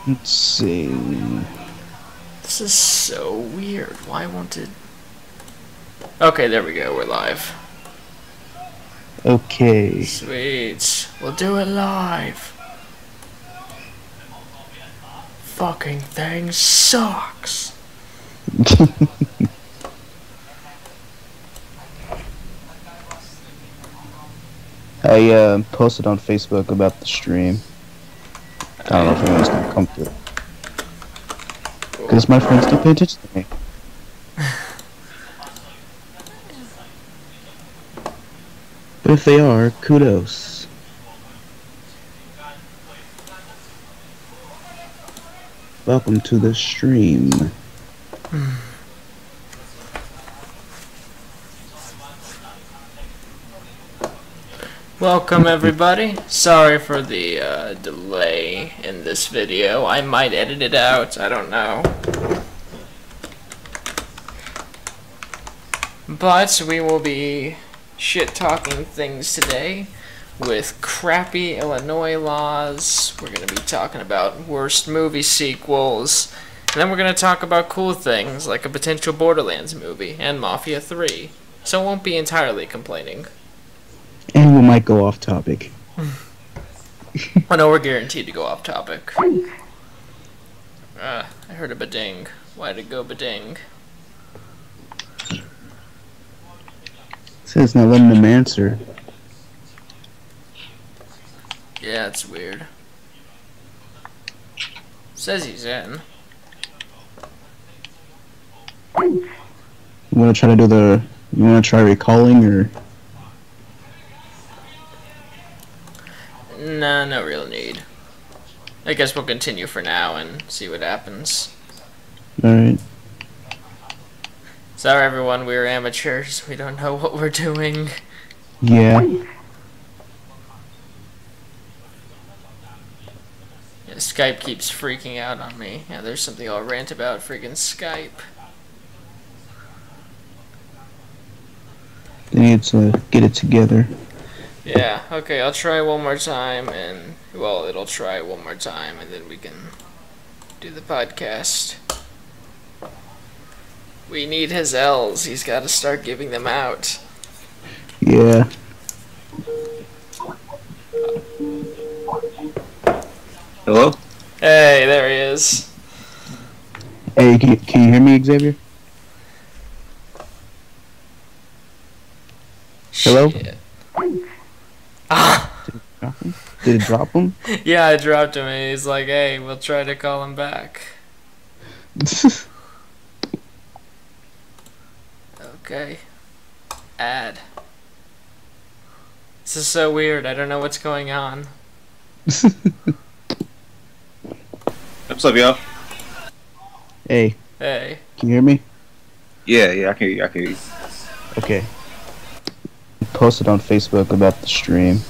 Let's see. This is so weird. Why won't it... Okay, there we go. We're live. Okay. Sweet. We'll do it live. Fucking thing sucks. I posted on Facebook about the stream. I don't know if anyone's gonna come to it. Because my friends don't pay attention to me. But if they are, kudos. Welcome to the stream. Welcome everybody. Sorry for the delay in this video. I might edit it out. I don't know. But we will be shit-talking things today with crappy Illinois laws. We're going to be talking about worst movie sequels. And then we're going to talk about cool things like a potential Borderlands movie and Mafia 3. So it won't be entirely complaining. And we might go off topic. Oh no, we're guaranteed to go off topic. I heard a ba-ding. Why'd it go ba-ding? Says not letting them answer. Yeah, it's weird. Says he's in. You wanna try to do the... You wanna try recalling, or... Nah, no real need. I guess we'll continue for now and see what happens. Alright. Sorry everyone, we're amateurs. We don't know what we're doing. Yeah. Yeah, Skype keeps freaking out on me. Yeah, there's something I'll rant about friggin' Skype. They need to get it together. Yeah, okay, I'll try one more time and, well, it'll try one more time and then we can do the podcast. We need his L's. He's got to start giving them out. Yeah. Hello? Hey, there he is. Hey, can you hear me, Xavier? Hello? Shit. Ah! Did it drop him? Yeah, I dropped him and he's like, hey, we'll try to call him back. Okay. Add. This is so weird. I don't know what's going on. What's up, y'all? Hey, Hey. can you hear me? Yeah, I can hear you, I can hear you. Okay. Posted on Facebook about the stream.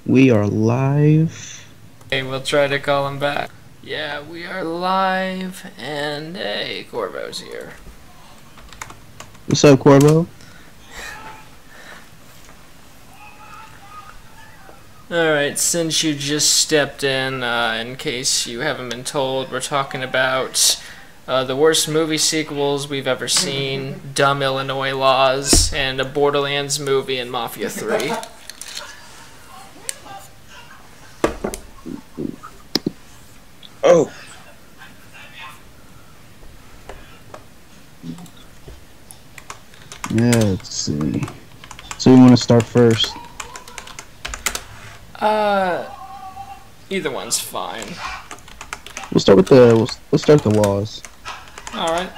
We are live. Hey, we'll try to call him back. Yeah, we are live, and hey, Corvo's here. What's up, Corvo? Alright, since you just stepped in case you haven't been told, we're talking about the worst movie sequels we've ever seen, dumb Illinois laws, and a Borderlands movie and Mafia 3. Oh! Yeah, let's see. So you want to start first? Either one's fine. We'll start with the let's start the laws. Alright.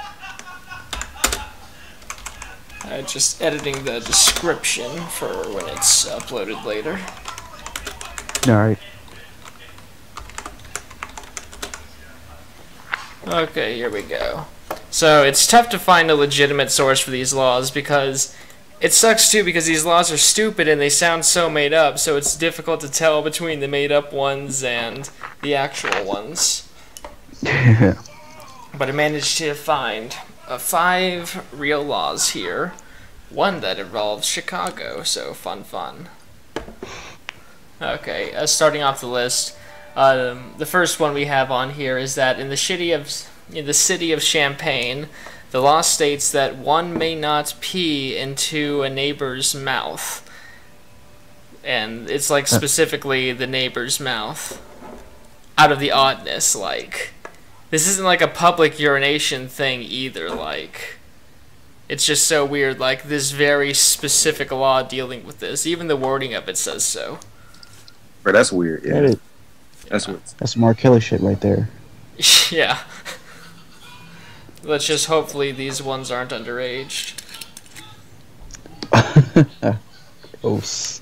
Just editing the description for when it's uploaded later. Alright. Okay, here we go. So, it's tough to find a legitimate source for these laws because it sucks too because these laws are stupid and they sound so made up, so it's difficult to tell between the made up ones and the actual ones. Yeah. But I managed to find 5 real laws here. One that involves Chicago, so fun. Okay, starting off the list. The first one we have on here is that in the city of Champaign, the law states that one may not pee into a neighbor's mouth. And it's like specifically the neighbor's mouth. Out of the oddness, like. This isn't like a public urination thing either, like. It's just so weird, like this very specific law dealing with this. Even the wording of it says so. Bro, that's weird. Yeah. That is, That's weird. that's some R. Kelly shit right there. Yeah. Let's just hopefully these ones aren't underage. Gross.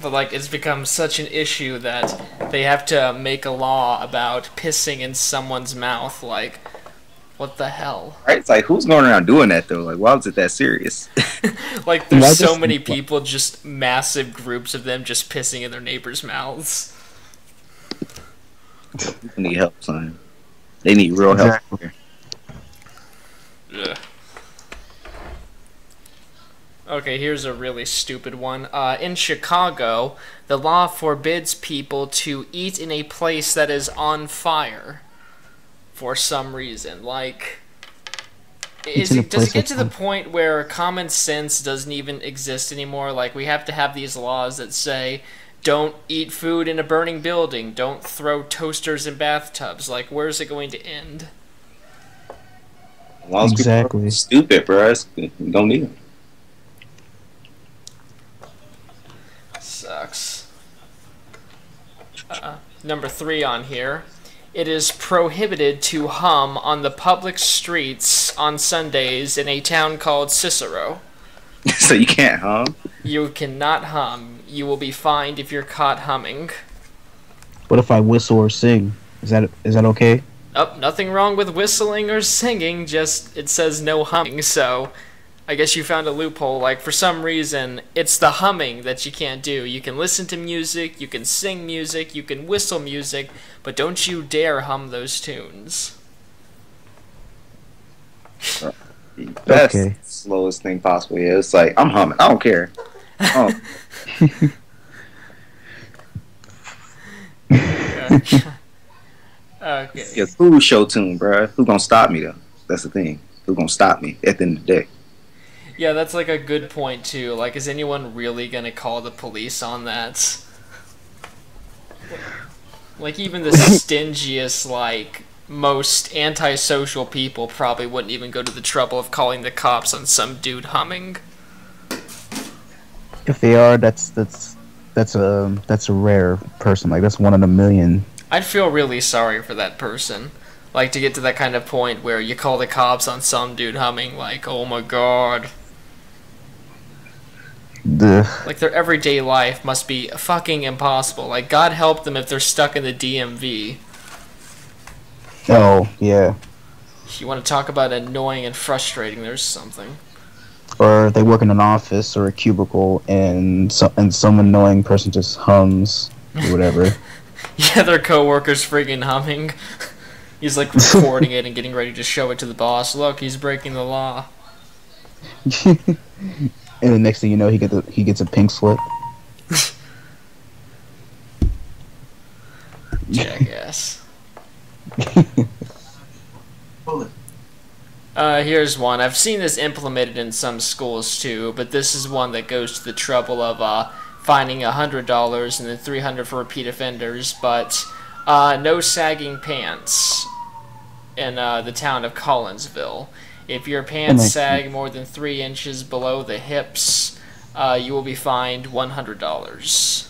But like it's become such an issue that they have to make a law about pissing in someone's mouth. Like, what the hell? Right? It's like, who's going around doing that though? Like, why was it that serious? Like, there's so many people, just massive groups of them just pissing in their neighbors' mouths. People need help, son. They need real help. Exactly. Yeah. Okay, here's a really stupid one. In Chicago, the law forbids people to eat in a place that is on fire for some reason. Like, does it get to the point where common sense doesn't even exist anymore? Like, we have to have these laws that say, don't eat food in a burning building, don't throw toasters in bathtubs. Like, where's it going to end? Exactly. Stupid, bro. We don't need them. Sucks. Number 3 on here. It is prohibited to hum on the public streets on Sundays in a town called Cicero. So you can't hum? You cannot hum. You will be fined if you're caught humming. What if I whistle or sing? Is that okay? Oh, nothing wrong with whistling or singing, just it says no humming, so I guess you found a loophole. Like, for some reason, it's the humming that you can't do. You can listen to music, you can sing music, you can whistle music, but don't you dare hum those tunes. That's Okay. the slowest thing possible. Yeah, it's like, I'm humming. I don't care. Oh. Okay. Yeah, food show tune, bro. Who gonna stop me though? That's the thing. Who gonna stop me at the end of the day? Yeah, that's like a good point too. Like, is anyone really gonna call the police on that? Like, even the stingiest, like, most antisocial people probably wouldn't even go to the trouble of calling the cops on some dude humming. If they are, that's a rare person. Like, that's one in a million. I'd feel really sorry for that person. Like, to get to that kind of point where you call the cops on some dude humming, like, oh my god. Like, their everyday life must be fucking impossible. Like, God help them if they're stuck in the DMV. Oh, yeah. You want to talk about annoying and frustrating, there's something. Or they work in an office or a cubicle, and some annoying person just hums or whatever. Yeah, their coworker's freaking humming. He's like recording it and getting ready to show it to the boss. Look, he's breaking the law. And the next thing you know, he gets a pink slip. Jackass. Here's one. I've seen this implemented in some schools too, but this is one that goes to the trouble of fining $100 and then $300 for repeat offenders, but no sagging pants in the town of Collinsville. If your pants sag more than 3 inches below the hips, you will be fined $100.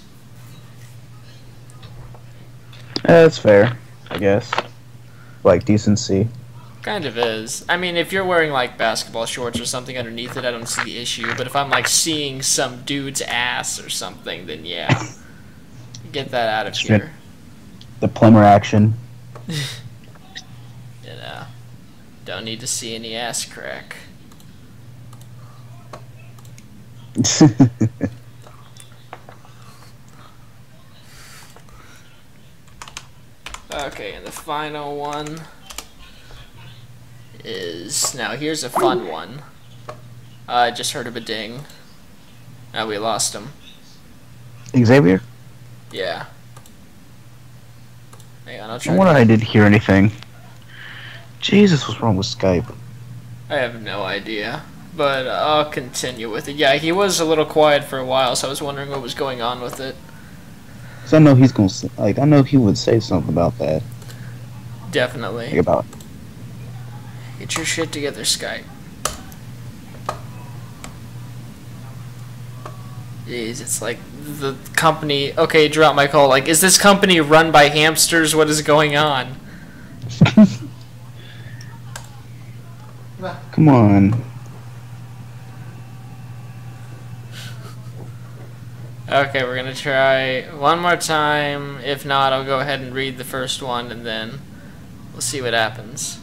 That's fair, I guess. Like, decency. Kind of is. I mean, if you're wearing, like, basketball shorts or something underneath it, I don't see the issue. But if I'm, like, seeing some dude's ass or something, then yeah. Get that out of here. The plumber action. You know. Don't need to see any ass crack. Okay, and the final one is... Now, here's a fun one. I just heard of a ding. We lost him. Xavier? Yeah. Hang on, I'll I try. wonder I didn't hear anything. Jesus, what's wrong with Skype? I have no idea, but I'll continue with it. Yeah, he was a little quiet for a while, so I was wondering what was going on with it. Cause I know he's gonna I know he would say something about that. Definitely. Like about. Get your shit together, Skype. Jeez, it's like the company. Okay, drop my call. Like, is this company run by hamsters? What is going on? Come on. Okay, we're gonna try one more time. If not, I'll go ahead and read the first one, and then we'll see what happens.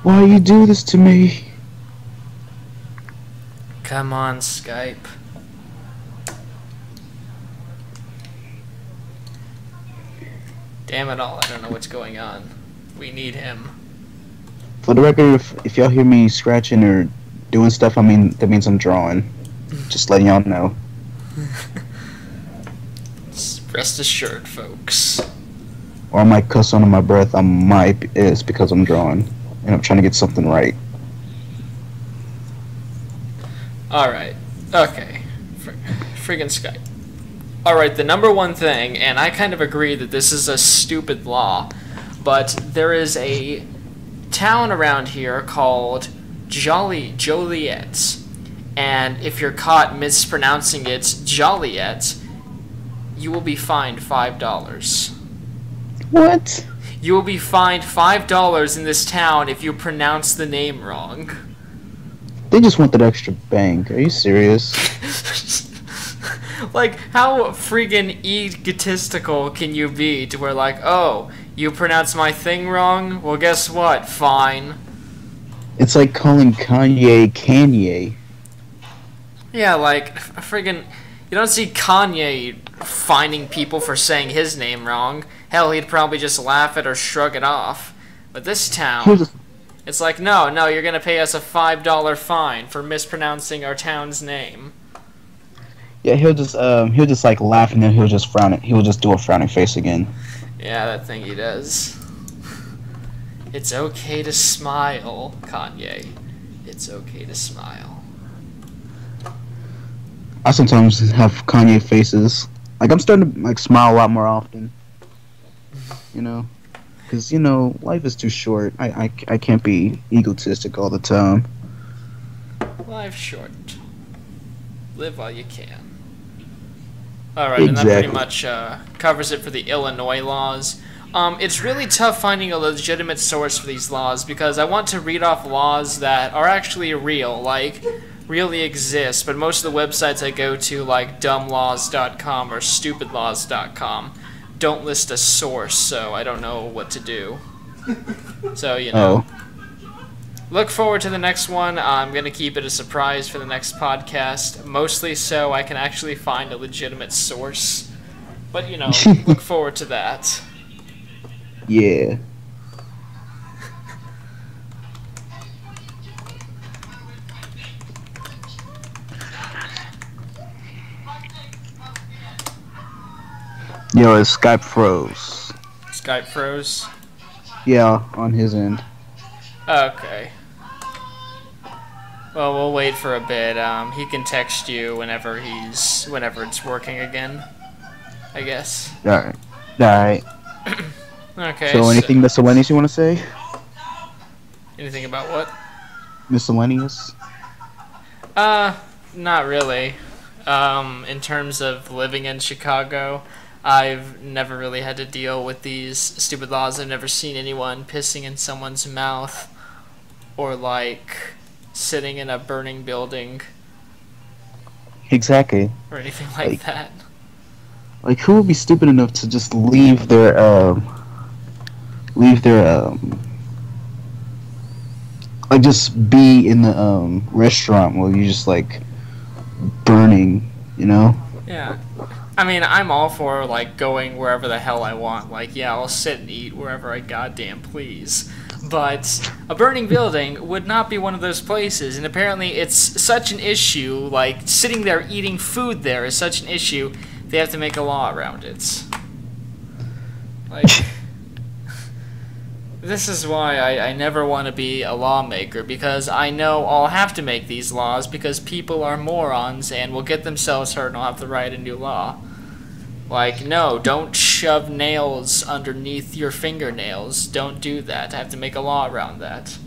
Why you do this to me? Come on, Skype. Damn it all, I don't know what's going on. We need him. For the record, if y'all hear me scratching or doing stuff, I mean that means I'm drawing. Just letting y'all know. Rest assured, folks. Or I might cuss under my breath. It's because I'm drawing and I'm trying to get something right. Alright. Okay. Friggin' Skype. Alright, the number one thing, and I kind of agree that this is a stupid law, but there is a town around here called Joliet, and if you're caught mispronouncing it Joliet, you will be fined $5. What? You will be fined $5 in this town if you pronounce the name wrong. They just want that extra bank. Are you serious? Like, how friggin' egotistical can you be to where, like, oh, you pronounce my thing wrong? Well, guess what? Fine. It's like calling Kanye. Yeah, like, friggin', you don't see Kanye fining people for saying his name wrong. Hell, he'd probably just laugh at or shrug it off. But this town, it's like, no, you're gonna pay us a $5 fine for mispronouncing our town's name. Yeah, he'll just like laugh and then he'll just frown it. He'll just do a frowning face again. Yeah, that thing he does. It's okay to smile, Kanye. It's okay to smile. I sometimes have Kanye faces. Like, I'm starting to like smile a lot more often. You know, because life is too short. I can't be egotistic all the time. Life's short. Live while you can. Alright, and that pretty much covers it for the Illinois laws. It's really tough finding a legitimate source for these laws because I want to read off laws that are actually real, like really exist, but most of the websites I go to, like dumblaws.com or stupidlaws.com, don't list a source, so I don't know what to do. So, Look forward to the next one. I'm going to keep it a surprise for the next podcast, mostly so I can actually find a legitimate source. But, look forward to that. Yeah. Yo, his Skype froze. Skype froze? Yeah, on his end. Okay. Well, we'll wait for a bit. He can text you whenever it's working again, I guess. Alright. Alright. Okay. So, anything miscellaneous you want to say? Anything about what? Miscellaneous? Not really. In terms of living in Chicago, I've never really had to deal with these stupid laws. I've never seen anyone pissing in someone's mouth or, like, sitting in a burning building. Exactly. Or anything like that. Like, who would be stupid enough to just leave their like, just be in the, restaurant while you're just, like, burning, Yeah. I mean, I'm all for, like, going wherever the hell I want. Like, yeah, I'll sit and eat wherever I goddamn please. But a burning building would not be one of those places, and apparently it's such an issue, like, sitting there eating food there is such an issue, they have to make a law around it. Like, This is why I never want to be a lawmaker, because I know I'll have to make these laws because people are morons and will get themselves hurt and I'll have to write a new law. Like, no, don't shove nails underneath your fingernails. Don't do that. I have to make a law around that.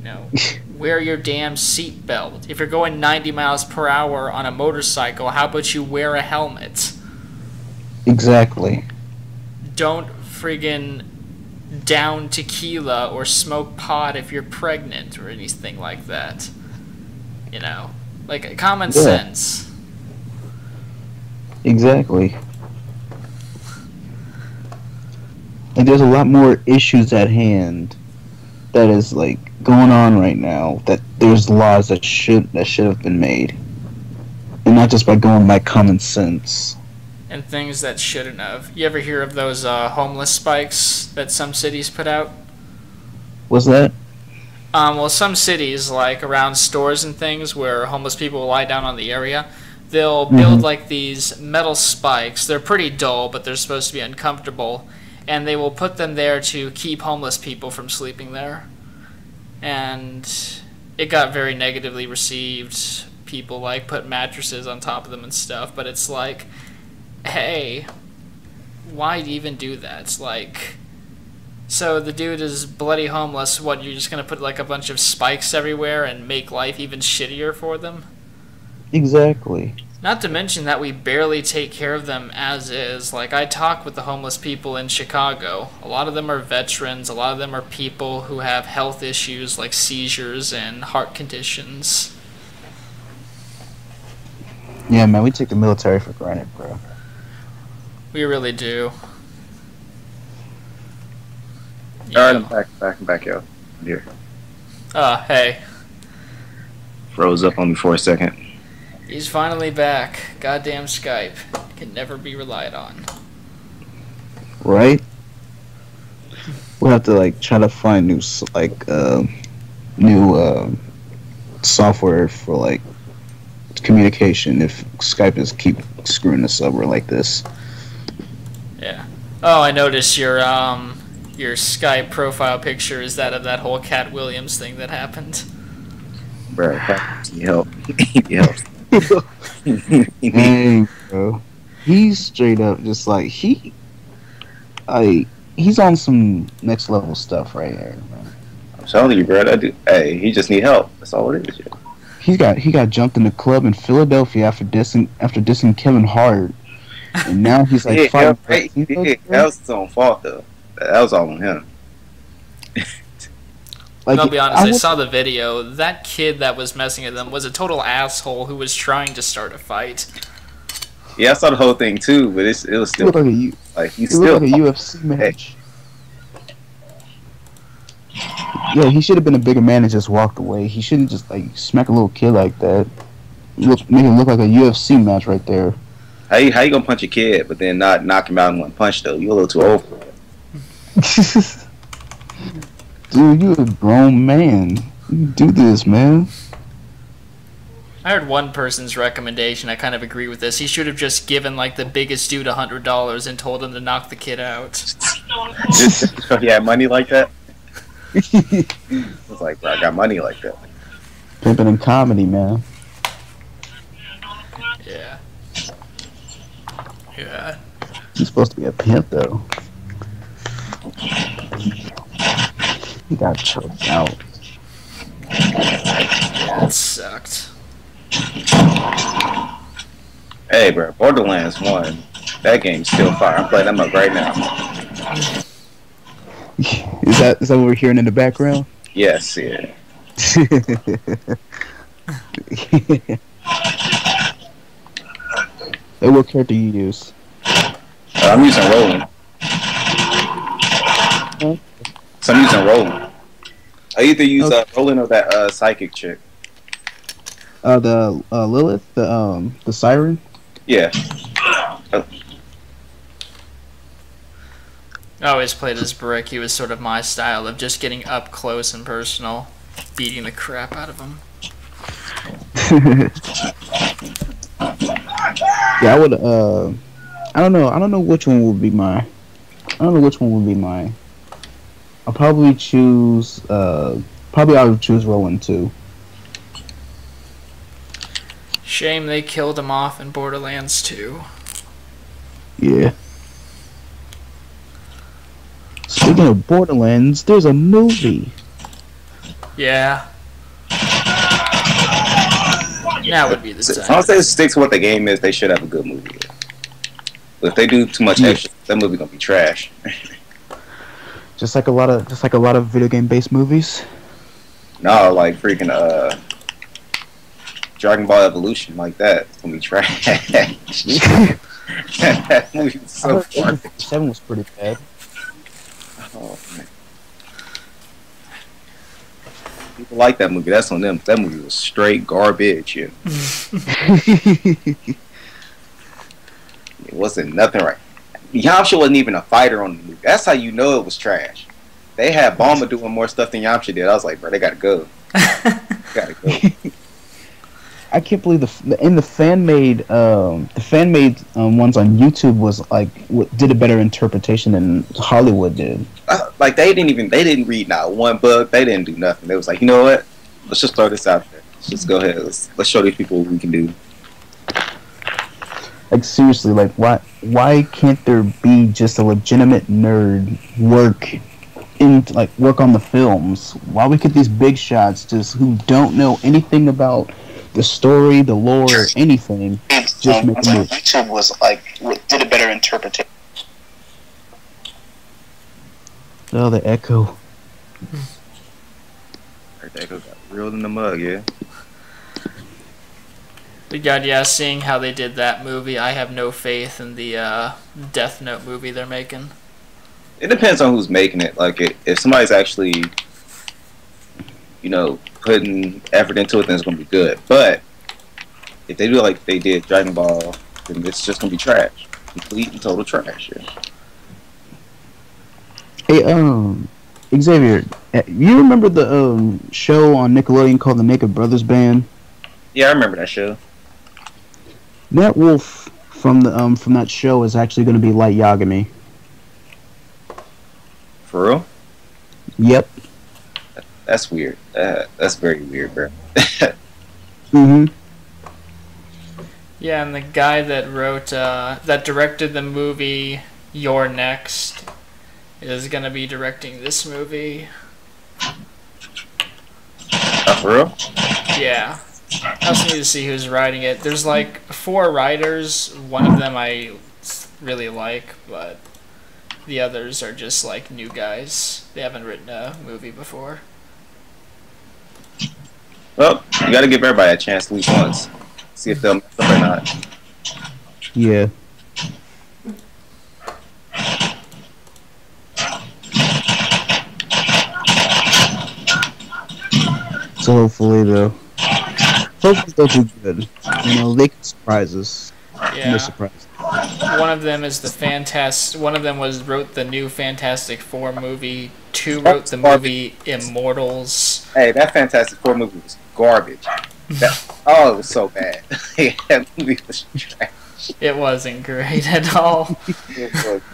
No. Wear your damn seatbelt. If you're going 90 miles per hour on a motorcycle, how about you wear a helmet? Exactly. Don't friggin' down tequila or smoke pot if you're pregnant or anything like that. You know, like common sense. Exactly. And there's a lot more issues at hand that is like going on right now, that there's laws that should have been made. And not just by going by common sense. And things that shouldn't have. You ever hear of those homeless spikes that some cities put out? What's that? Well, some cities, like around stores and things where homeless people will lie down on the area, they'll build like these metal spikes. They're pretty dull, but they're supposed to be uncomfortable. And they will put them there to keep homeless people from sleeping there. And it got very negatively received. People like put mattresses on top of them and stuff, but it's like, hey, why even do that? It's like, so the dude is bloody homeless, what, you're just gonna put like a bunch of spikes everywhere and make life even shittier for them? Exactly. Not to mention that we barely take care of them as is. Like, I talk with the homeless people in Chicago. A lot of them are veterans, a lot of them are people who have health issues like seizures and heart conditions. Yeah, man, we take the military for granted, bro. We really do. Alright, I'm back out. I'm here. Hey. Froze up on me for a second. He's finally back. Goddamn Skype. Can never be relied on. Right? We'll have to, like, try to find new software for, like, communication if Skype is keep screwing us over like this. Yeah. Oh, I noticed your Skype profile picture is that of that whole Cat Williams thing that happened. Bro, he helped. He helped. Dang, bro. He's straight up just like he's on some next level stuff right here, man. I'm telling you, bro. Hey, he just need help. That's all it is. Yeah. He got jumped in the club in Philadelphia after dissing Kevin Hart, and now he's like fighting. That was his own fault though. That was all on him. Like, I'll be honest, I saw the video. That kid that was messing with them was a total asshole who was trying to start a fight. Yeah, I saw the whole thing too, but it was still like a UFC match. Yeah, he should have been a bigger man and just walked away. He shouldn't just like smack a little kid like that. Make him look like a UFC match right there. How you gonna punch a kid but then not knock him out in one punch though? You're a little too old for it. Dude, you're a grown man. You can do this, man. I heard one person's recommendation. I kind of agree with this. He should have just given like the biggest dude $100 and told him to knock the kid out. Just he had money like that. I was like, bro, I got money like that. Pimping in comedy, man. Yeah. Yeah. He's supposed to be a pimp, though. He got choked out. Yeah, it sucked. Hey, bro, Borderlands 1. That game's still fire. I'm playing them up right now. Is that what we're hearing in the background? Yes, yeah. Hey, what character you use? I'm using Roland. So I'm using Roland. I either use Roland or that psychic chick. The Lilith, the siren. Yeah. I always played as Brick. He was sort of my style of just getting up close and personal, beating the crap out of him. Yeah, I would. I don't know which one would be my. I'll probably choose. Probably I would choose Roland too. Shame they killed him off in Borderlands 2. Yeah. Speaking of Borderlands, there's a movie. Yeah. Now would be the time. As long as they stick to what the game is, they should have a good movie. But if they do too much extra, that movie gonna be trash. Just like a lot of video game based movies. No, like freaking Dragon Ball Evolution, like that. It's gonna be trash. That movie was so far. 7 was pretty bad. Oh, man. People like that movie. That's on them. That movie was straight garbage. Yeah. It wasn't nothing right. Yamcha wasn't even a fighter on the movie. That's how you know it was trash. They had Bulma doing more stuff than Yamcha did. I was like, bro, they gotta go. Gotta go. I can't believe the fan made ones on YouTube was like did a better interpretation than Hollywood did. Like they didn't read not one book. They didn't do nothing. They was like, you know what? Let's just throw this out there. Let's just go ahead. Let's show these people what we can do. Like seriously, like why can't there be just a legitimate nerd work on the films? Why we get these big shots just who don't know anything about the story, the lore, or anything? Just make a movie. YouTube was like did a better interpretation. Oh, the echo. The echo got reeled in the mug, yeah. But God, yeah, seeing how they did that movie, I have no faith in the Death Note movie they're making. It depends on who's making it. Like, if somebody's actually, putting effort into it, then it's going to be good. But if they do it like they did Dragon Ball, then it's just going to be trash. Complete and total trash, yeah. Hey, Xavier, you remember the show on Nickelodeon called The Naked Brothers Band? Yeah, I remember that show. That wolf from that show is actually going to be Light Yagami. For real? Yep. That's weird. That's very weird, bro. Mm-hmm. Yeah, and the guy that wrote, that directed the movie You're Next is going to be directing this movie. For real? Yeah. I also need to see who's writing it. There's like 4 writers. One of them I really like, but the others are just like new guys. They haven't written a movie before. Well, you gotta give everybody a chance at least once. See if they'll mess up or not. Yeah. So hopefully they'll do good. They can surprise us. Yeah. No surprise. One of them is One of them wrote the new Fantastic Four movie. 2 wrote the movie Immortals. Hey, that Fantastic Four movie was garbage. It was so bad. That movie was trash. It wasn't great at all.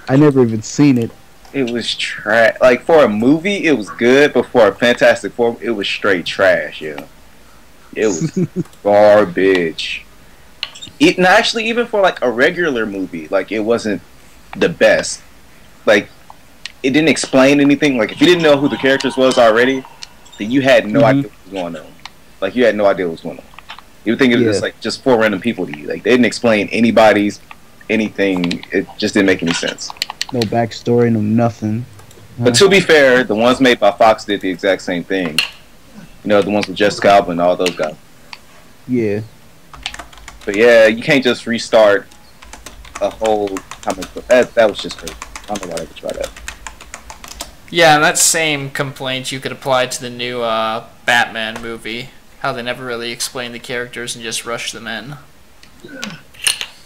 I never even seen it. It was trash. Like, for a movie, it was good, but for a Fantastic Four, it was straight trash, yeah. It was garbage. Actually, even for, like, a regular movie, like, it wasn't the best. Like, it didn't explain anything. Like, if you didn't know who the characters was already, then you had no idea what was going on. Like, you had no idea what was going on. You would think it was just 4 random people to you. Like, they didn't explain anything. It just didn't make any sense. No backstory, no nothing. But to be fair, the ones made by Fox did the exact same thing. The ones with Jessica Alba and all those guys. Yeah. But yeah, you can't just restart a whole comic book. That was just crazy. I don't know why they would try that. Yeah, and that same complaint you could apply to the new Batman movie. How they never really explained the characters and just rushed them in.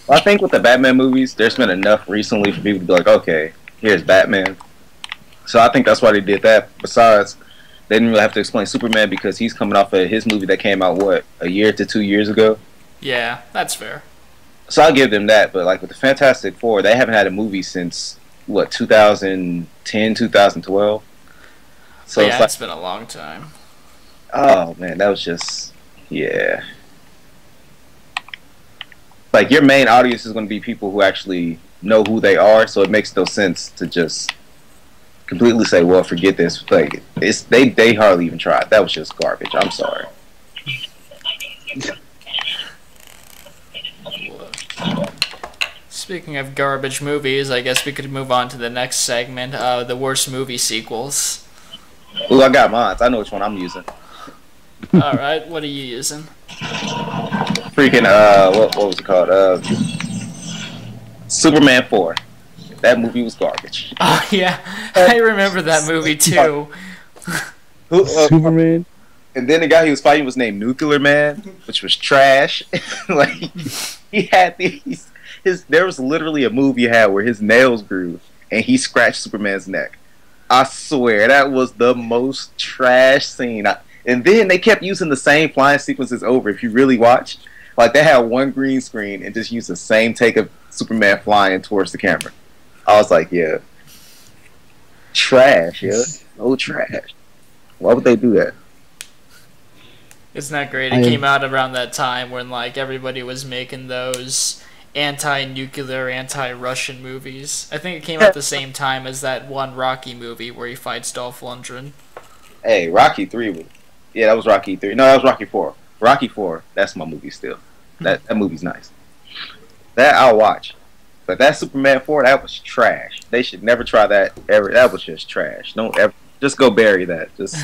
Well, I think with the Batman movies, there's been enough recently for people to be like, okay, here's Batman. So I think that's why they did that. Besides, they didn't really have to explain Superman because he's coming off of his movie that came out, a year to 2 years ago? Yeah, that's fair. So I'll give them that. But like with the Fantastic Four, they haven't had a movie since, 2010, 2012? So yeah, it's like, it's been a long time. oh man, that was just, yeah. Like, your main audience is going to be people who actually know who they are, so it makes no sense to just completely say, well, forget this. Like, they hardly even tried. That was just garbage. I'm sorry. Speaking of garbage movies, I guess we could move on to the next segment, the worst movie sequels. Ooh, I got mine. I know which one I'm using. Alright, what are you using? Freaking, what was it called? Superman 4. That movie was garbage. Oh, yeah, I remember that movie too. Superman. And then the guy he was fighting was named Nuclear Man, which was trash. Like, he had these. There was literally a move he had where his nails grew and he scratched Superman's neck. I swear, that was the most trash scene. And then they kept using the same flying sequences over. If you really watch, like, they had one green screen and just used the same take of Superman flying towards the camera. I was like, yeah, trash, yeah, no trash. Why would they do that? Isn't that great? It came out around that time when, like, everybody was making those anti-nuclear, anti-Russian movies. I think it came out the same time as that one Rocky movie where he fights Dolph Lundgren. Hey, Rocky 3. Yeah, that was Rocky 3. No, that was Rocky 4. Rocky 4, that's my movie still. That movie's nice. That I'll watch. But that Superman 4, that was trash. They should never try that ever. That was just trash. Don't ever. Just go bury that. Just.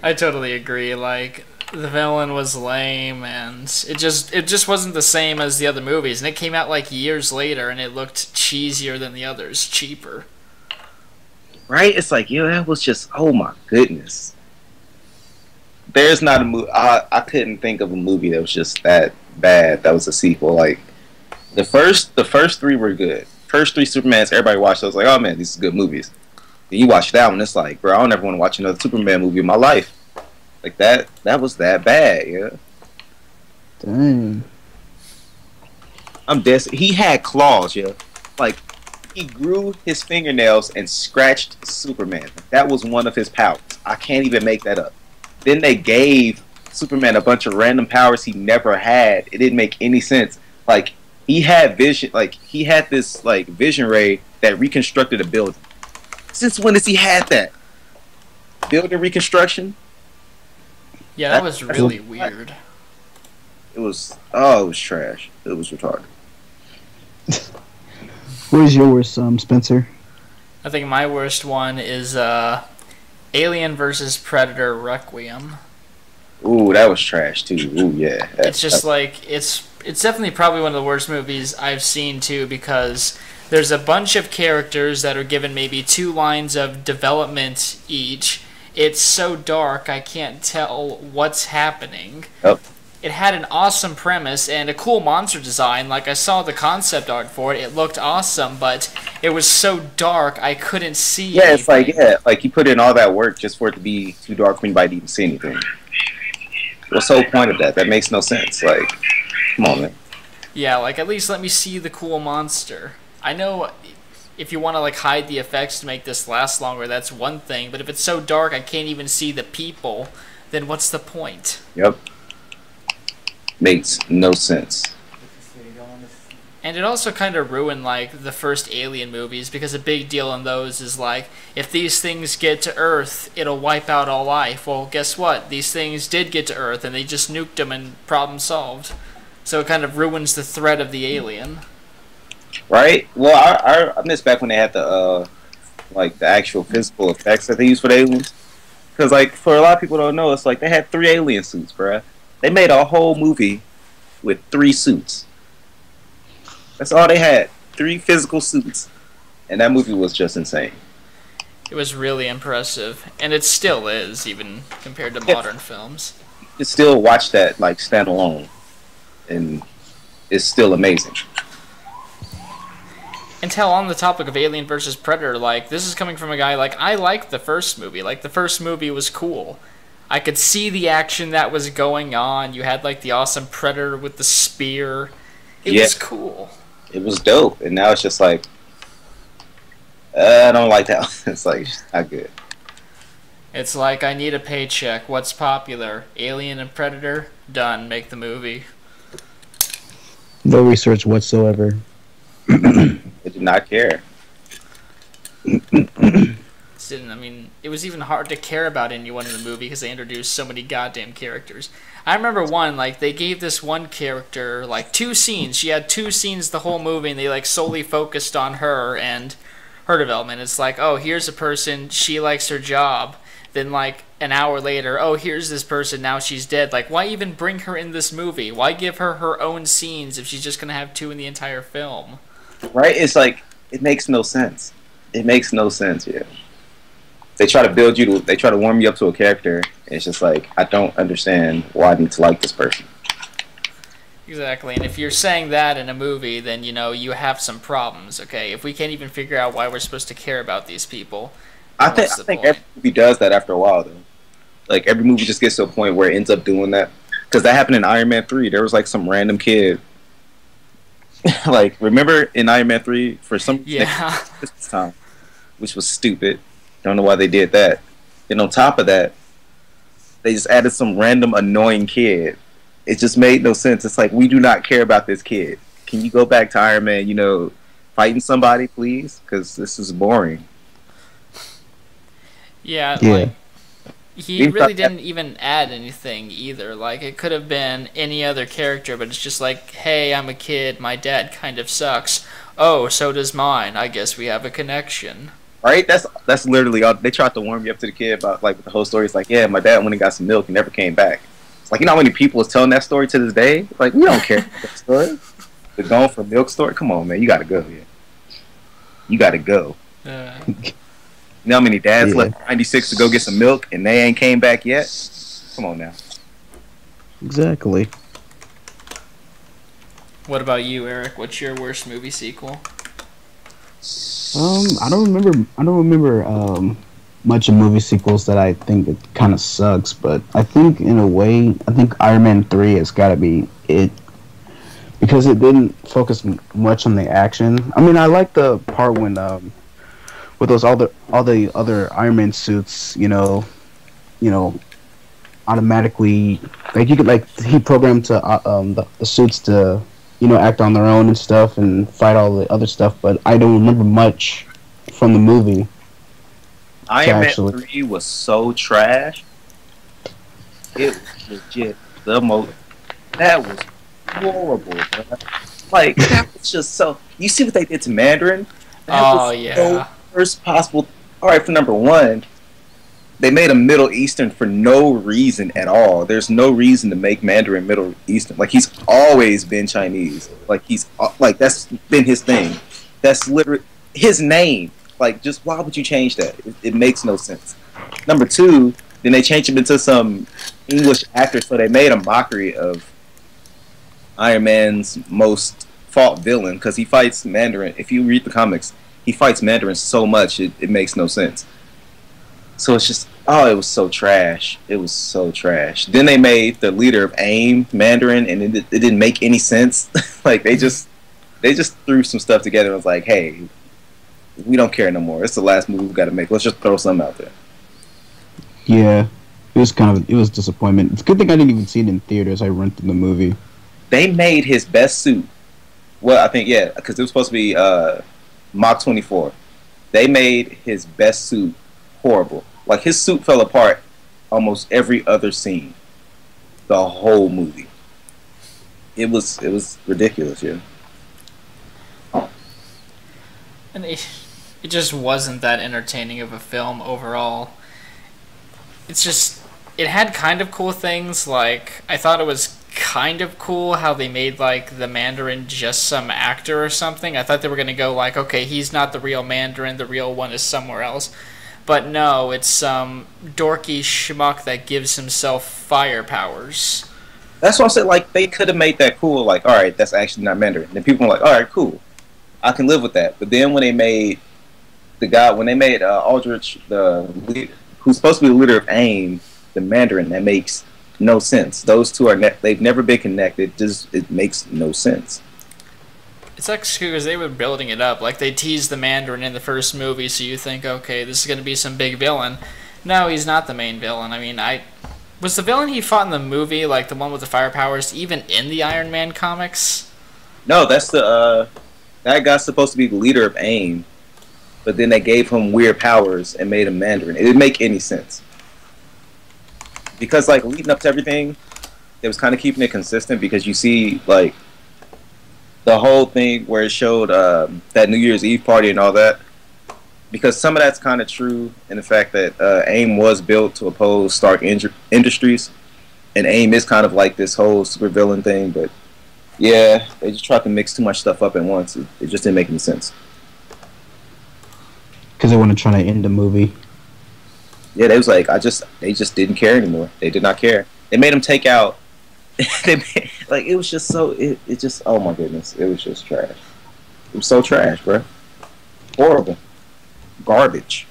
I totally agree. Like, the villain was lame, and it just wasn't the same as the other movies. And it came out like years later, and it looked cheesier than the others, cheaper. Right? It's like, that was just, oh my goodness. There's not a movie. I couldn't think of a movie that was just that bad. That was a sequel. Like, the first 3 were good. First 3 Supermans, everybody watched. I was like, oh man, these are good movies. Then you watch that one, it's like, bro, I don't ever want to watch another Superman movie in my life. Like, that was that bad, yeah. Dang. I'm dead. He had claws, yeah. Like, he grew his fingernails and scratched Superman. That was one of his powers. I can't even make that up. Then they gave Superman a bunch of random powers he never had. It didn't make any sense. Like, he had vision. Like, he had this, like, vision ray that reconstructed a building. Since when has he had that? Building reconstruction? Yeah, that was really weird. It was trash. It was retarded. What is your worst, Spencer? I think my worst one is Alien vs. Predator Requiem. Ooh, that was trash too. Ooh, yeah. It's just like, it's definitely probably one of the worst movies I've seen too, because there's a bunch of characters that are given maybe 2 lines of development each. It's so dark, I can't tell what's happening. Yep. It had an awesome premise and a cool monster design. Like, I saw the concept art for it. It looked awesome, but it was so dark, I couldn't see anything. It's like, like, you put in all that work just for it to be too dark for anybody to even see anything. What's the whole point of that? That makes no sense. Like, come on, man. Yeah, like, at least let me see the cool monster. I know if you want to, like, hide the effects to make this last longer, that's one thing, but if it's so dark I can't even see the people, then what's the point? Yep. Makes no sense. And it also kind of ruined, like, the first Alien movies, because a big deal in those is, like, if these things get to Earth, it'll wipe out all life. Well, guess what? These things did get to Earth, and they just nuked them and problem solved. So it kind of ruins the threat of the alien. Right? Well, I miss back when they had the, like, the actual physical effects that they used for the aliens. Because, like, for a lot of people who don't know, it's like they had 3 alien suits, bruh. They made a whole movie with 3 suits. That's all they had. 3 physical suits. And that movie was just insane. It was really impressive. And it still is, even compared to modern films. You can still watch that, like, stand alone. And it's still amazing. And tell, on the topic of Alien vs. Predator, like, this is coming from a guy, like, I liked the first movie. Like, the first movie was cool. I could see the action that was going on. You had, like, the awesome Predator with the spear. It was cool. It was dope. And now it's just like, I don't like that. It's like not good. It's like, I need a paycheck. What's popular? Alien and Predator? Done. Make the movie. No research whatsoever. They did not care. I mean, it was even hard to care about anyone in the movie because they introduced so many goddamn characters. I remember one, like, they gave this one character, like, 2 scenes. She had 2 scenes the whole movie, and they, like, solely focused on her and her development. It's like, oh, here's a person, she likes her job. Then, like, an hour later, oh, here's this person, now she's dead. Like, why even bring her in this movie? Why give her her own scenes if she's just going to have 2 in the entire film? Right? It's like, it makes no sense. It makes no sense, yeah. They try to build you, they try to warm you up to a character, and it's just like, I don't understand why I need to like this person. Exactly, and if you're saying that in a movie, then, you know, you have some problems, okay? If we can't even figure out why we're supposed to care about these people, I think every movie does that after a while, though. Like, every movie just gets to a point where it ends up doing that. Because that happened in Iron Man 3. There was, like, some random kid. Like, remember in Iron Man 3, for some Christmas time, which was stupid. Don't know why they did that. And on top of that, they just added some random annoying kid. It just made no sense. It's like, we do not care about this kid. Can you go back to Iron Man, you know, fighting somebody, please? Because this is boring. Yeah, like, he really didn't even add anything either. Like, it could have been any other character, but it's just like, hey, I'm a kid, my dad kind of sucks. Oh, so does mine. I guess we have a connection. Right? That's literally all. They tried to warm you up to the kid about, like, the whole story. It's like, yeah, my dad went and got some milk and never came back. It's like, you know how many people is telling that story to this day? Like, we don't care about that story. The going for milk story? Come on, man. You gotta go, yeah. You gotta go. You know how many dads left 96 to go get some milk and they ain't came back yet? Come on now. Exactly. What about you, Eric? What's your worst movie sequel? I don't remember much of movie sequels that I think it kind of sucks, but I think in a way, I think Iron Man 3 has got to be it because it didn't focus much on the action. I mean, I like the part when with those all the other Iron Man suits, you know, automatically, like, you could, like, he programmed to the suits to, you know, act on their own and stuff and fight all the other stuff, but I don't remember much from the movie. Iron Man 3 was so trash. It was legit the most. That was horrible, bro. Like, that was just so. You see what they did to Mandarin? Yeah. Worst possible. All right, for number one, they made him Middle Eastern for no reason at all. There's no reason to make Mandarin Middle Eastern. Like, he's always been Chinese. Like, that's been his thing. That's literally his name. Like, just why would you change that? It makes no sense. Number two, then they changed him into some English actor, so they made a mockery of Iron Man's most fought villain because he fights Mandarin. If you read the comics, he fights Mandarin so much it makes no sense. So it's just, it was so trash. It was so trash. Then they made the leader of AIM Mandarin, and it didn't make any sense. Like, they just threw some stuff together and was like, hey, we don't care no more. It's the last movie we've got to make. Let's just throw something out there. Yeah, it was disappointment. It's a good thing I didn't even see it in theaters. I rented the movie. They made his best suit. Well, I think, yeah, because it was supposed to be Mach 24. They made his best suit horrible. Like, his suit fell apart almost every other scene. The whole movie. It was ridiculous, yeah. And it just wasn't that entertaining of a film overall. It's just, it had kind of cool things. Like, I thought it was kind of cool how they made, like, the Mandarin just some actor or something. I thought they were going to go like, okay, he's not the real Mandarin, the real one is somewhere else. But no, it's some dorky schmuck that gives himself fire powers. That's what I'm saying. Like, they could have made that cool. Like, all right, that's actually not Mandarin. Then people were like, all right, cool, I can live with that. But then when they made Aldrich, who's supposed to be the leader of AIM, the Mandarin, that makes no sense. Those two they've never been connected. Just, it makes no sense. It's actually because they were building it up. Like, they teased the Mandarin in the first movie, so you think, okay, this is going to be some big villain. No, he's not the main villain. I mean, was the villain he fought in the movie, like the one with the fire powers, even in the Iron Man comics? No, that's that guy's supposed to be the leader of AIM, but then they gave him weird powers and made him Mandarin. It didn't make any sense. Because, like, leading up to everything, it was kind of keeping it consistent, because you see, like, the whole thing where it showed that New Year's Eve party and all that, because some of that's kind of true in the fact that AIM was built to oppose Stark Industries, and AIM is kind of like this whole supervillain thing, but yeah, they just tried to mix too much stuff up at once. It just didn't make any sense. Because they want to try to end the movie. Yeah, they was like, they just didn't care anymore. They did not care. They made them take out. Like, it was just so. It just, oh my goodness, it was just trash. It was so trash, bro. Horrible, garbage.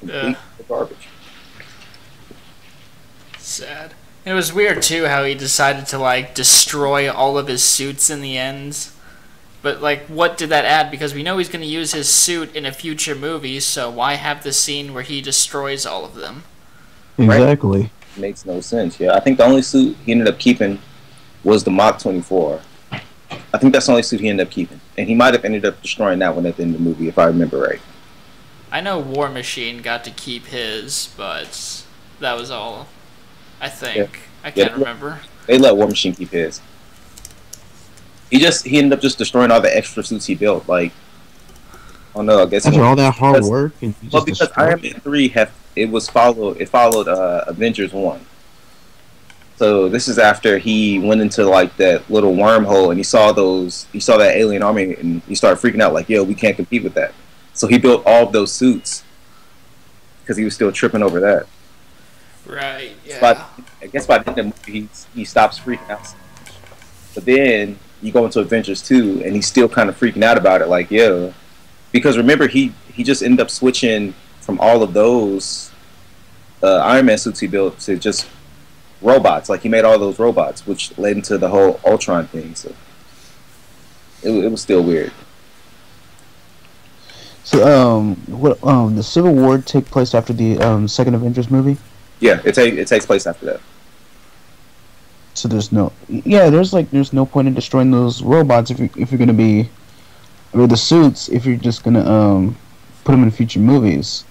Complete garbage. Sad. It was weird too how he decided to like destroy all of his suits in the end. But like, what did that add? Because we know he's going to use his suit in a future movie, so why have the scene where he destroys all of them? Exactly. Right? Makes no sense. Yeah, I think the only suit he ended up keeping was the Mach 24. I think that's the only suit he ended up keeping, and he might have ended up destroying that one at the end of the movie, if I remember right. I know War Machine got to keep his, but that was all. I think. Yeah. I can't remember. They let War Machine keep his. He ended up just destroying all the extra suits he built. Like, oh no, I guess after all that hard work. And well, because Iron Man 3 followed Avengers 1. So this is after he went into like that little wormhole and he saw that alien army and he started freaking out like, yo, we can't compete with that. So he built all of those suits because he was still tripping over that. Right. Yeah. But I guess by the end of the movie he stops freaking out. But then you go into Avengers 2 and he's still kind of freaking out about it, like, yeah. Because remember, he just ended up switching from all of those Iron Man suits he built to just robots. Like, he made all those robots, which led into the whole Ultron thing. So it was still weird. So, the Civil War take place after the second Avengers movie? Yeah, it takes place after that. So there's no point in destroying those robots if you're gonna be, or the suits if you're just gonna put them in future movies.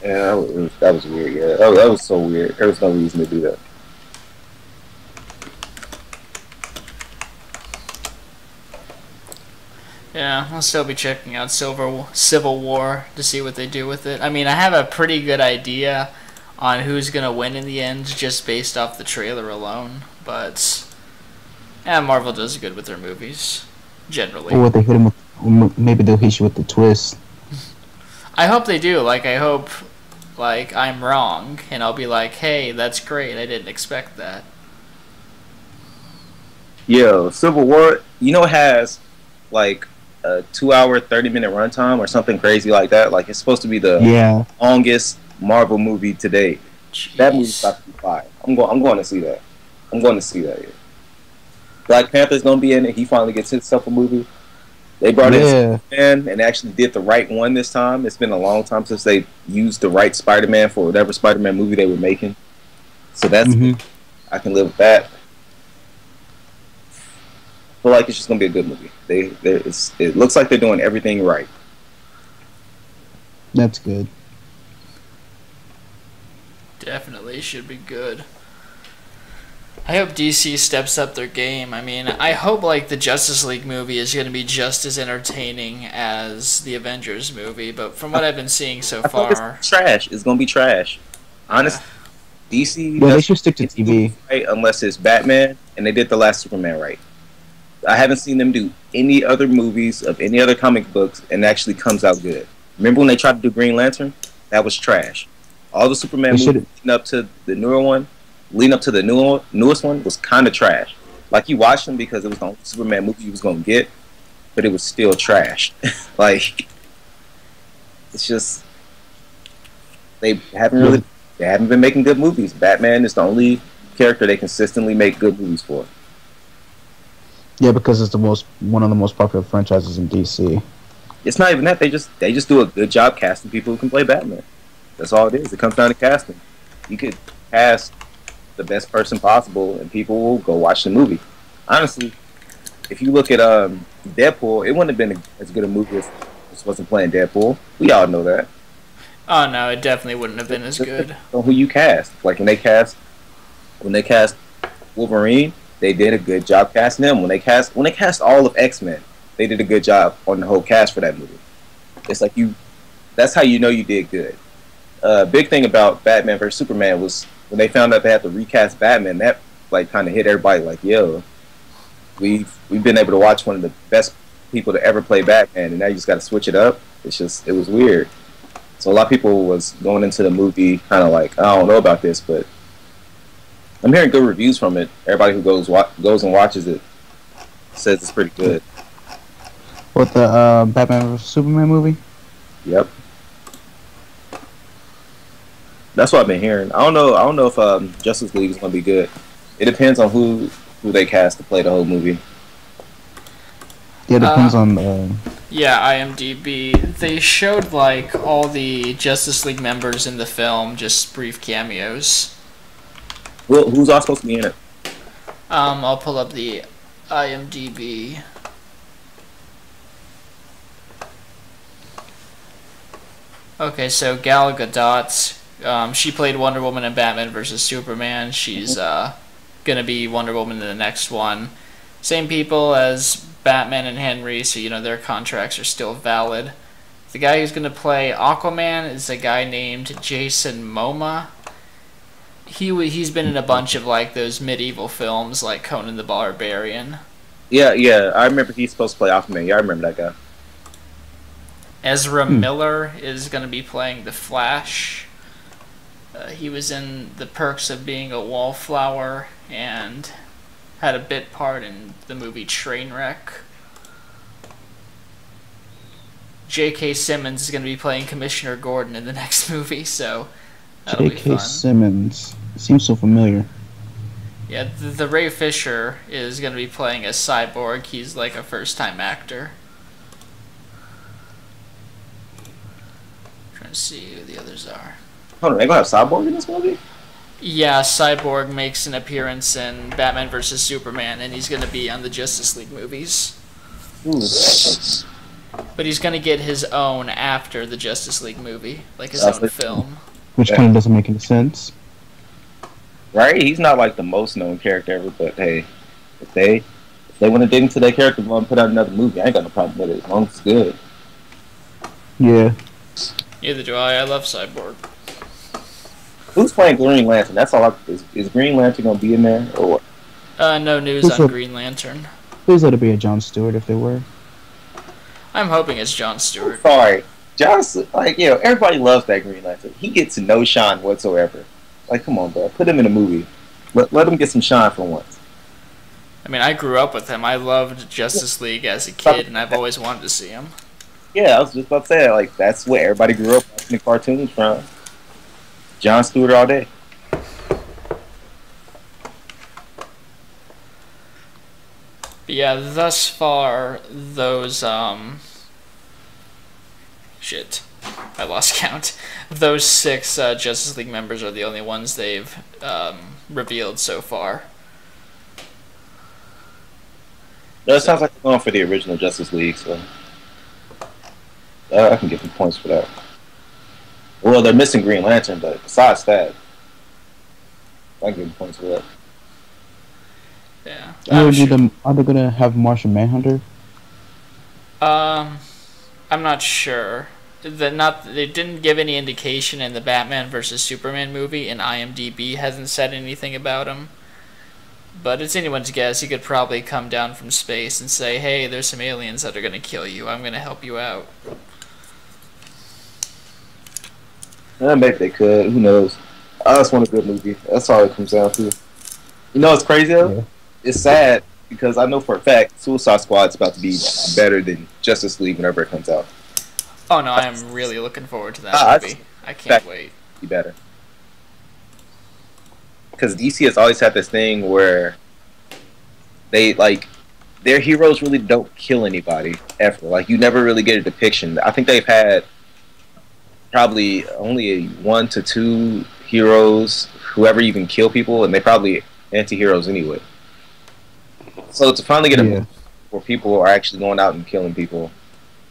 Yeah, that was weird. Yeah, that was so weird. There was no reason to do that. Yeah, I'll still be checking out Civil War to see what they do with it. I mean, I have a pretty good idea on who's gonna win in the end just based off the trailer alone, but yeah, Marvel does good with their movies generally. Or what they hit him with, maybe they'll hit you with the twist. I hope they do. Like, I hope like I'm wrong and I'll be like, hey, that's great, I didn't expect that. Yo, Civil War, you know, it has like a 2-hour 30-minute runtime or something crazy like that. Like, it's supposed to be the longest Marvel movie to date. Jeez. That movie's about to be fire. I'm going to see that. Yeah. Black Panther's gonna be in it. He finally gets himself a movie. They brought in Spider-Man and actually did the right one this time. It's been a long time since they used the right Spider-Man for whatever Spider-Man movie they were making. So that's I can live with that. I feel like it's just gonna be a good movie. It looks like they're doing everything right. That's good. Definitely should be good. I hope DC steps up their game. I mean, I hope like the Justice League movie is going to be just as entertaining as the Avengers movie, but from what I've been seeing so far, it's trash. It's going to be trash. Honestly, DC. Well, they should stick to TV, right, unless it's Batman, and they did the last Superman right. I haven't seen them do any other movies of any other comic books and actually comes out good. Remember when they tried to do Green Lantern? That was trash. All the Superman movies leading up to the newest one was kind of trash. Like, you watched them because it was the only Superman movie you was gonna get, but it was still trash. Like, it's just they haven't been making good movies. Batman is the only character they consistently make good movies for. Yeah, because it's one of the most popular franchises in DC. It's not even that. They just do a good job casting people who can play Batman. That's all it is. It comes down to casting. You could cast the best person possible, and people will go watch the movie. Honestly, if you look at Deadpool, it wouldn't have been as good a movie if this wasn't playing Deadpool. We all know that. Oh no, it definitely wouldn't have been as good. On who you cast, like when they cast Wolverine, they did a good job casting him. When they cast all of X-Men, they did a good job on the whole cast for that movie. It's like that's how you know you did good. Big thing about Batman vs Superman was when they found out they had to recast Batman. That like kind of hit everybody. Like, yo, we've been able to watch one of the best people to ever play Batman, and now you just got to switch it up. It was weird. So a lot of people was going into the movie kind of like, I don't know about this, but I'm hearing good reviews from it. Everybody who goes and watches it says it's pretty good. What, the Batman vs Superman movie? Yep. That's what I've been hearing. I don't know if Justice League is going to be good. It depends on who they cast to play the whole movie. Yeah, it depends on Yeah, IMDb. They showed like all the Justice League members in the film, just brief cameos. Well, who's all supposed to be in it? I'll pull up the IMDb. Okay, so Gal Gadot, she played Wonder Woman in Batman vs Superman. She's gonna be Wonder Woman in the next one. Same people as Batman and Henry, so you know their contracts are still valid. The guy who's gonna play Aquaman is a guy named Jason Momoa. He's been in a bunch of like those medieval films like Conan the Barbarian. Yeah, I remember he's supposed to play Aquaman. Yeah, I remember that guy. Ezra Miller is going to be playing the Flash. He was in The Perks of Being a Wallflower and had a bit part in the movie Trainwreck. J.K. Simmons is going to be playing Commissioner Gordon in the next movie, so that'll be fun. J.K. Simmons. Seems so familiar. Yeah, the Ray Fisher is going to be playing a cyborg. He's like a first-time actor. Trying to see who the others are. Hold on, they gonna have Cyborg in this movie? Yeah, Cyborg makes an appearance in Batman vs Superman, and he's going to be on the Justice League movies. Ooh. But he's going to get his own after the Justice League movie, like his own film. Which kind of doesn't make any sense. Right? He's not like the most known character ever, but hey, if they want to dig into their character and put out another movie, I ain't got no problem with it as long as it's good. Yeah. Neither do I. I love Cyborg. Who's playing Green Lantern? That's all. Is Green Lantern gonna be in there or what? No news on Green Lantern. Please let it be a Jon Stewart if they were. I'm hoping it's Jon Stewart. Sorry, Jon. Like, you know, everybody loves that Green Lantern. He gets no shine whatsoever. Like, come on, bro. Put him in a movie. Let him get some shine for once. I mean, I grew up with him. I loved Justice League as a kid, and I've always wanted to see him. Yeah, I was just about to say, like, that's where everybody grew up watching the cartoons from. Jon Stewart all day. But yeah, thus far, those, shit. I lost count. Those 6 Justice League members are the only ones they've revealed so far. No, it sounds like they're going for the original Justice League, so I can give them points for that. Well, they're missing Green Lantern, but besides that, I can give them points for that. Yeah. Are they gonna have Martian Manhunter? I'm not sure. They didn't give any indication in the Batman vs Superman movie, and IMDb hasn't said anything about him. But it's anyone's guess. He could probably come down from space and say, "Hey, there's some aliens that are gonna kill you. I'm gonna help you out." Maybe they could. Who knows? I just want a good movie. That's all it comes down to. You know what's crazy though? Yeah. It's sad because I know for a fact Suicide Squad's about to be better than Justice League whenever it comes out. Oh no, I am really looking forward to that movie. I can't wait. Be better. Because DC has always had this thing where they like their heroes really don't kill anybody ever. Like, you never really get a depiction. I think they've had probably only 1 to 2 heroes who ever even kill people, and they probably anti-heroes anyway. So to finally get a movie where people are actually going out and killing people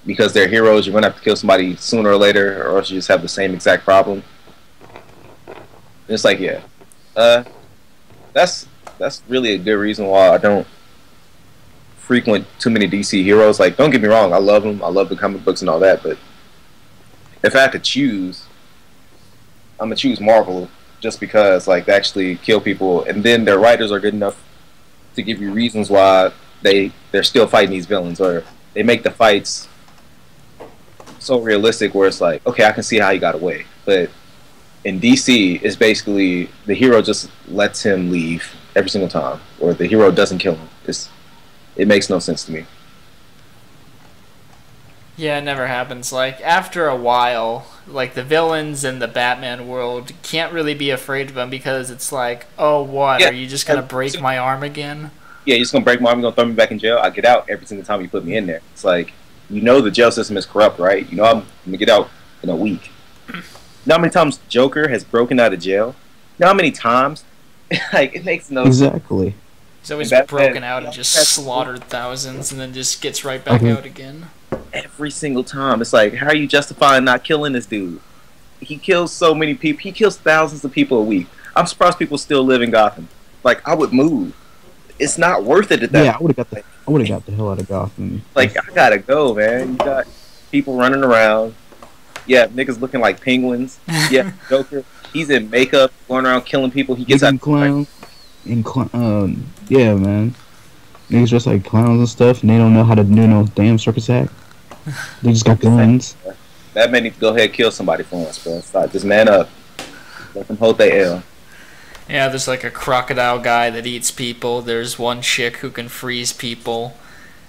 because they're heroes, you're gonna have to kill somebody sooner or later, or else you just have the same exact problem. And it's like, yeah, that's really a good reason why I don't frequent too many DC heroes. Like, don't get me wrong, I love them, I love the comic books and all that, but if I had to choose, I'm gonna choose Marvel just because, like, they actually kill people, and then their writers are good enough to give you reasons why they're still fighting these villains, or they make the fights so realistic where it's like, okay, I can see how he got away. But in DC, it's basically the hero just lets him leave every single time, or the hero doesn't kill him. It makes no sense to me. Yeah, it never happens. Like, after a while, like, the villains in the Batman world can't really be afraid of him because it's like, oh, what? Yeah. Are you just going to break my arm again? Yeah, you're just going to break my arm, you're going to throw me back in jail. I get out every single time you put me in there. It's like, you know the jail system is corrupt, right? You know I'm going to get out in a week. You know how many times Joker has broken out of jail? You know how many times? Like, it makes no sense. Exactly. He's always broken out and just slaughtered thousands and then just gets right back out again. Every single time. It's like, how are you justifying not killing this dude? He kills so many people. He kills thousands of people a week. I'm surprised people still live in Gotham. Like, I would move. It's not worth it at that. Yeah, I would have got the hell out of Gotham. Like, I gotta go, man. You got people running around. Yeah, niggas looking like penguins. Yeah, Joker. He's in makeup, going around killing people. He gets out. Clowns. Yeah, man. Niggas dressed like clowns and stuff, and they don't know how to do no damn circus act. They just got guns. That man needs to go ahead and kill somebody for us, bro. Stop. Just man up. Let them hold their L. Yeah, there's like a crocodile guy that eats people. There's one chick who can freeze people.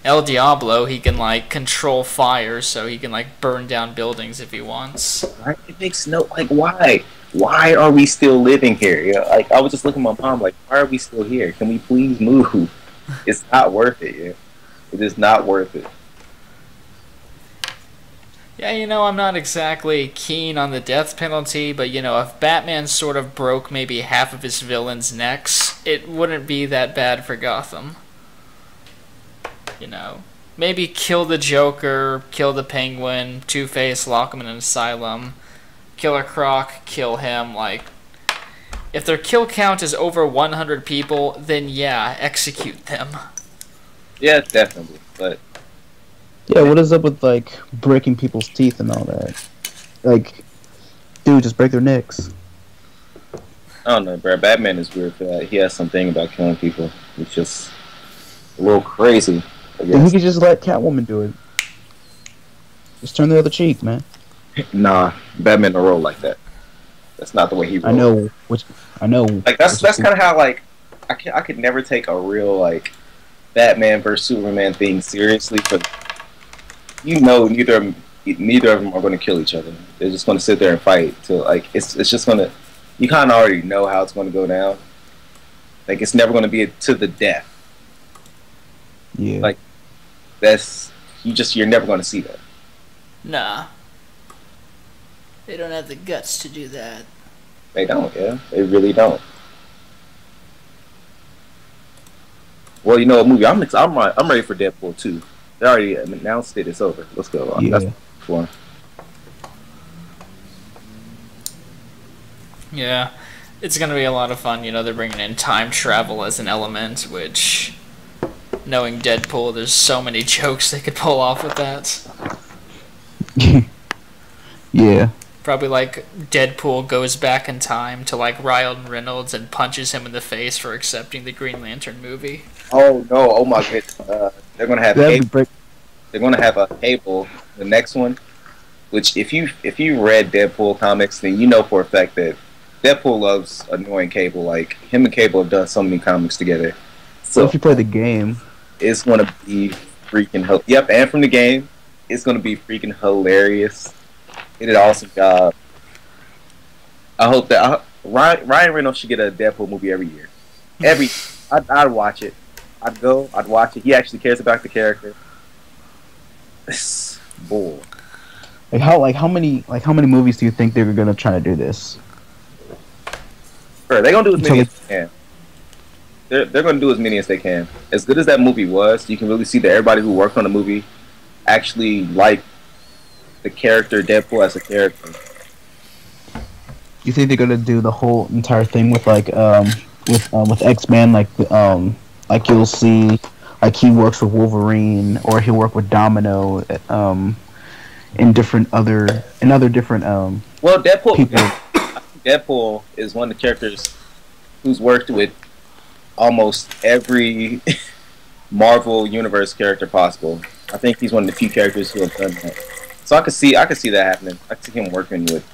El Diablo, he can, like, control fire, so he can, like, burn down buildings if he wants. Right? It makes no, like, why? Why are we still living here? Yeah, like, I was just looking at my mom, like, why are we still here? Can we please move? It's not worth it, yeah. It is not worth it. Yeah, you know, I'm not exactly keen on the death penalty, but, you know, if Batman sort of broke maybe half of his villains' necks, it wouldn't be that bad for Gotham. You know, maybe kill the Joker, kill the Penguin, Two-Face, lock him in an asylum, Killer Croc, kill him. Like, if their kill count is over 100 people, then yeah, execute them. Yeah, definitely, but... Yeah, what is up with, like, breaking people's teeth and all that? Like, dude, just break their necks. I don't know, bro. Batman is weird for that. He has something about killing people. It's just a little crazy, I guess. And he could just let Catwoman do it. Just turn the other cheek, man. Nah, Batman don't roll like that. That's not the way he rolls. I know. Like, that's kind of how, like, I could never take a real, like, Batman versus Superman thing seriously, but you know neither of them are going to kill each other. They're just going to sit there and fight till, like, it's just going to, you kind of already know how it's going to go down. Like, it's never going to be to the death. Yeah. Like, you're never going to see that. Nah. They don't have the guts to do that. They don't, yeah. They really don't. Well, you know, a movie. I'm ready for Deadpool 2. They already announced it. It's over. Let's go. Yeah. That's fun. Yeah, it's gonna be a lot of fun. You know, they're bringing in time travel as an element, which, knowing Deadpool, there's so many jokes they could pull off with that. Yeah. Probably like Deadpool goes back in time to like Ryan Reynolds and punches him in the face for accepting the Green Lantern movie. Oh no! Oh my goodness! They're gonna have they're gonna have a Cable, the next one. Which, if you read Deadpool comics, then you know for a fact that Deadpool loves annoying Cable. Like, him and Cable have done so many comics together. So if you play the game, it's gonna be freaking yep, and from the game, it's gonna be freaking hilarious. He did an awesome job. I hope that Ryan Reynolds should get a Deadpool movie every year. I'd watch it. I'd go, I'd watch it. He actually cares about the character. Bull. How many movies do you think they're gonna try to do this? Bro, they're gonna do as many Until as they can. They're gonna do as many as they can. As good as that movie was, you can really see that everybody who worked on the movie actually liked the character Deadpool as a character. You think they're gonna do the whole entire thing with with X-Men, like you'll see, like he works with Wolverine or he'll work with Domino, in other different Well, Deadpool. people. Deadpool is one of the characters who's worked with almost every Marvel Universe character possible. I think he's one of the few characters who have done that. So I could see that happening. I could see him working with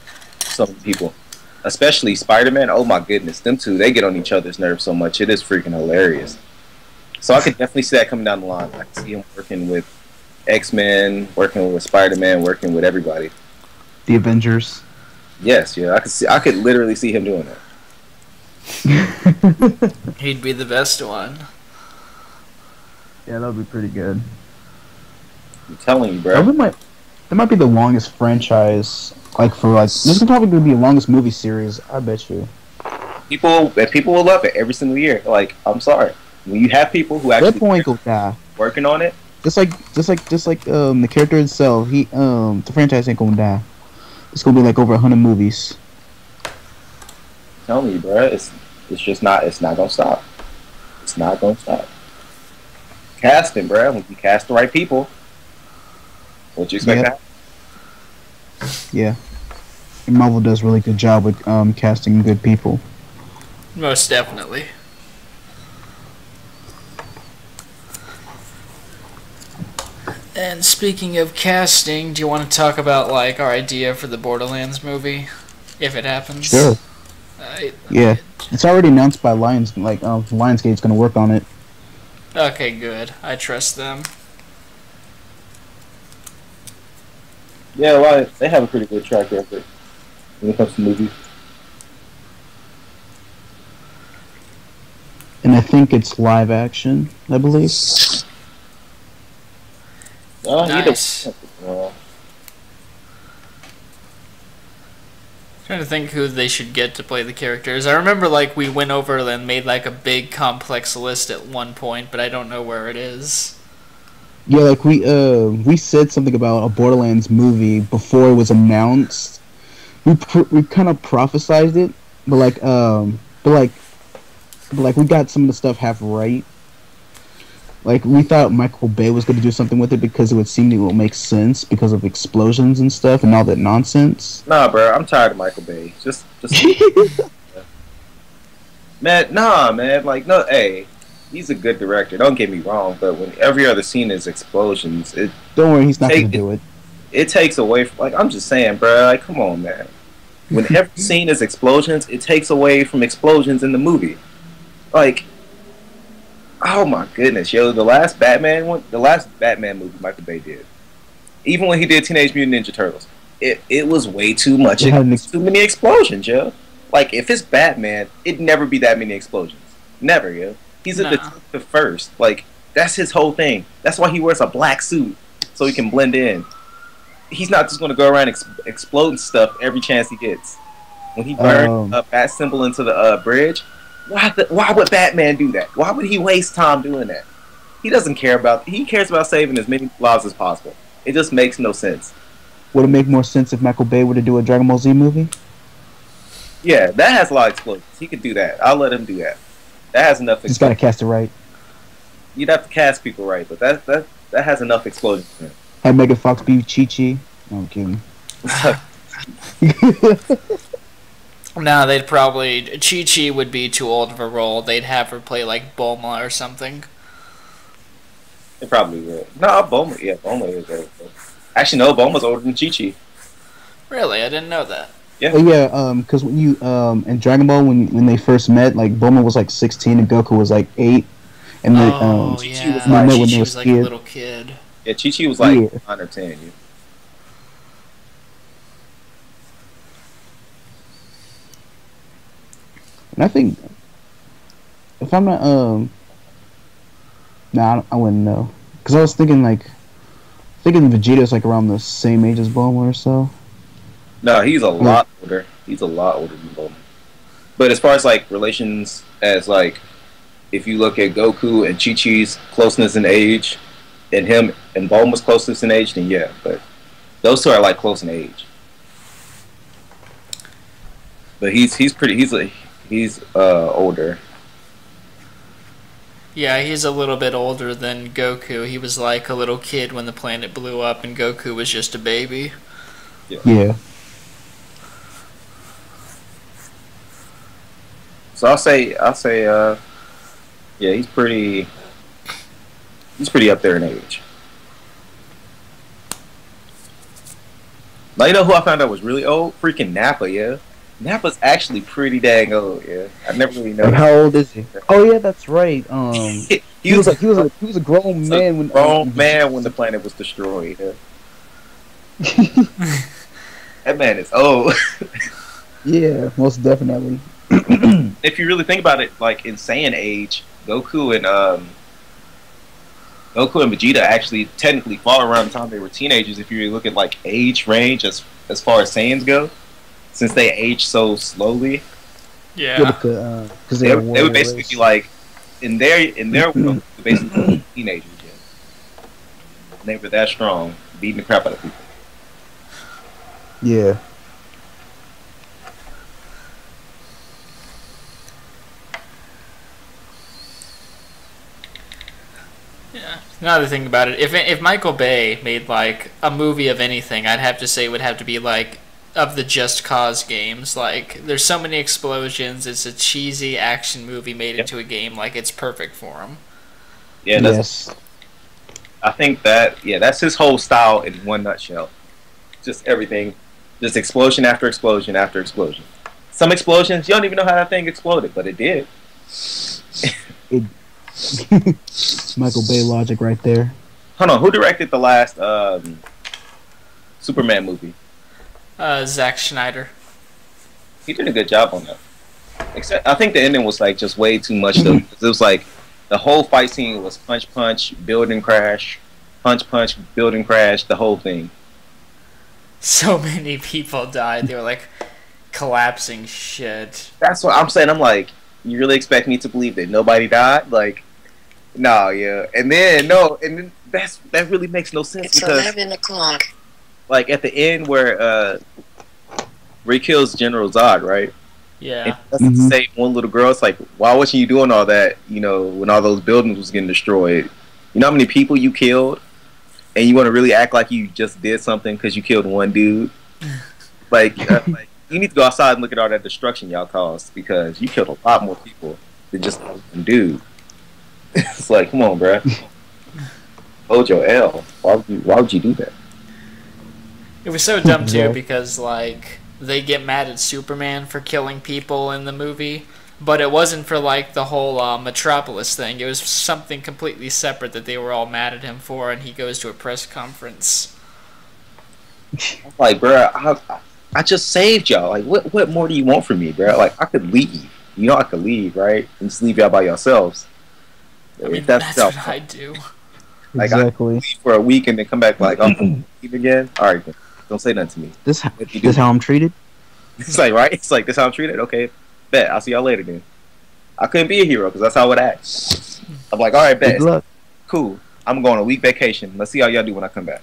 some people, especially Spider-Man. Oh my goodness, them two, they get on each other's nerves so much. It is freaking hilarious. So I could definitely see that coming down the line. I could see him working with X-Men, working with Spider-Man, working with everybody. The Avengers. Yes, yeah, I could literally see him doing that. He'd be the best one. Yeah, that would be pretty good. I'm telling you, bro. That might be the longest franchise. This is probably going to be the longest movie series. I bet you. People will love it every single year. Like, I'm sorry, when you have people who actually Deadpool ain't gonna die. working on it, Just like the character itself, the franchise ain't gonna die. It's gonna be like over 100 movies. I'm telling you, bro, it's not gonna stop. It's not gonna stop. Casting, bro. When you cast the right people, what you expect to happen? Yeah. And Marvel does a really good job with casting good people. Most definitely. And speaking of casting, do you want to talk about like our idea for the Borderlands movie, if it happens? Sure. Yeah, it's already announced by Lionsgate's gonna work on it. Okay, good. I trust them. Yeah, they have a pretty good track record when it comes to movies. And I think it's live action, I believe. Nice. Trying to think who they should get to play the characters. I remember like we went over and made like a big complex list at one point, but I don't know where it is. Yeah, like we said something about a Borderlands movie before it was announced. We kind of prophesized it, but we got some of the stuff half right. Like, we thought Michael Bay was going to do something with it because it would seem to make sense because of explosions and stuff and all that nonsense. Nah, bro, I'm tired of Michael Bay. Just man, like, no, hey, he's a good director. Don't get me wrong, but when every other scene is explosions, don't worry, he's not going to do it. It takes away from, like, I'm just saying, bro, like, come on, man. When every scene is explosions, it takes away from explosions in the movie. Like, oh my goodness, yo, the last Batman movie Michael Bay did, even when he did Teenage Mutant Ninja Turtles, it was way too much. Too many explosions, yo. Like, if it's Batman, it'd never be that many explosions. Never, yo. He's a detective first. Like, that's his whole thing. That's why he wears a black suit, so he can blend in. He's not just going to go around exploding stuff every chance he gets. When he burned a bat symbol into the bridge, why would Batman do that? Why would he waste time doing that? He doesn't care about... He cares about saving as many lives as possible. It just makes no sense. Would it make more sense if Michael Bay were to do a Dragon Ball Z movie? Yeah, that has a lot of explosions. He could do that. I'll let him do that. That has enough explosions. Just gotta cast it right. You'd have to cast people right, but that has enough explosions in it. Have Megan Fox be Chi-Chi? No, I'm kidding. No, they'd probably... Chi-Chi would be too old of a role. They'd have her play, like, Bulma or something. They probably would. No, Bulma is old. Actually, no, Bulma's older than Chi-Chi. Really? I didn't know that. Yeah. Oh, yeah, because when you, in Dragon Ball, when they first met, like, Bulma was, like, 16 and Goku was, like, 8. And yeah. Chi-Chi was like a little kid. Yeah, Chi-Chi was, like, 9 or 10, yeah. And I think, if I'm not, Nah, I wouldn't know. Because I was thinking Vegeta's like around the same age as Bulma or so. No, he's a lot older. He's a lot older than Bulma. But as far as like relations, as like if you look at Goku and Chi-Chi's closeness in age, and him and Bulma's closeness in age, then yeah. But those two are like close in age. But he's older. Yeah, he's a little bit older than Goku. He was like a little kid when the planet blew up, and Goku was just a baby. Yeah. So I'll say, yeah, he's pretty up there in age. Now you know who I found out was really old? Freaking Nappa, yeah. Nappa's actually pretty dang old, yeah. I never really know. Like, how old is he? Oh yeah, that's right. He was a grown man when the planet was destroyed. Yeah. That man is old. Yeah, most definitely. If you really think about it, like in Saiyan age, Goku and Vegeta actually technically fall around the time they were teenagers. If you look at like age range as far as Saiyans go, since they age so slowly. Yeah. Because they would basically be like in their world, basically teenagers. Yeah. And they were that strong, beating the crap out of people. Yeah. Yeah. Another thing about it, if Michael Bay made like a movie of anything, I'd have to say it would have to be like of the Just Cause games. Like, there's so many explosions. It's a cheesy action movie made into a game. Like, it's perfect for him. Yeah. Yes. I think that's his whole style in one nutshell. Just everything, just explosion after explosion after explosion. Some explosions you don't even know how that thing exploded, but it did. Michael Bay logic right there. Hold on, who directed the last Superman movie? Zack Snyder. He did a good job on that. Except I think the ending was like just way too much though. It was like the whole fight scene was punch punch, building crash, punch punch, building crash, the whole thing. So many people died. They were like collapsing shit. That's what I'm saying. I'm like, you really expect me to believe that nobody died? Like, no, yeah. And then that really makes no sense. It's because 11 o'clock. Like at the end where he kills General Zod, right? Yeah. And say one little girl, it's like, why wasn't you doing all that, you know, when all those buildings was getting destroyed? You know how many people you killed? And you want to really act like you just did something because you killed one dude? like, you need to go outside and look at all that destruction y'all caused, because you killed a lot more people than just one dude. It's like, come on, bruh. Hold your L. Why would you do that? It was so dumb too, because like they get mad at Superman for killing people in the movie, but it wasn't for like the whole Metropolis thing. It was something completely separate that they were all mad at him for, and he goes to a press conference. Like, bruh, I just saved y'all. Like, what more do you want from me, bruh? Like, I could leave. You know I could leave, right? And just leave y'all by yourselves. I mean, that's what I do. Like, exactly. I leave for a week and then come back like, oh, leave again? Alright, don't say nothing to me. This how I'm treated? It's like, right? It's like, this how I'm treated? Okay, bet. I'll see y'all later then. I couldn't be a hero because that's how I would act. I'm like, alright, bet. Good luck. Cool. I'm going on a week vacation. Let's see how y'all do when I come back.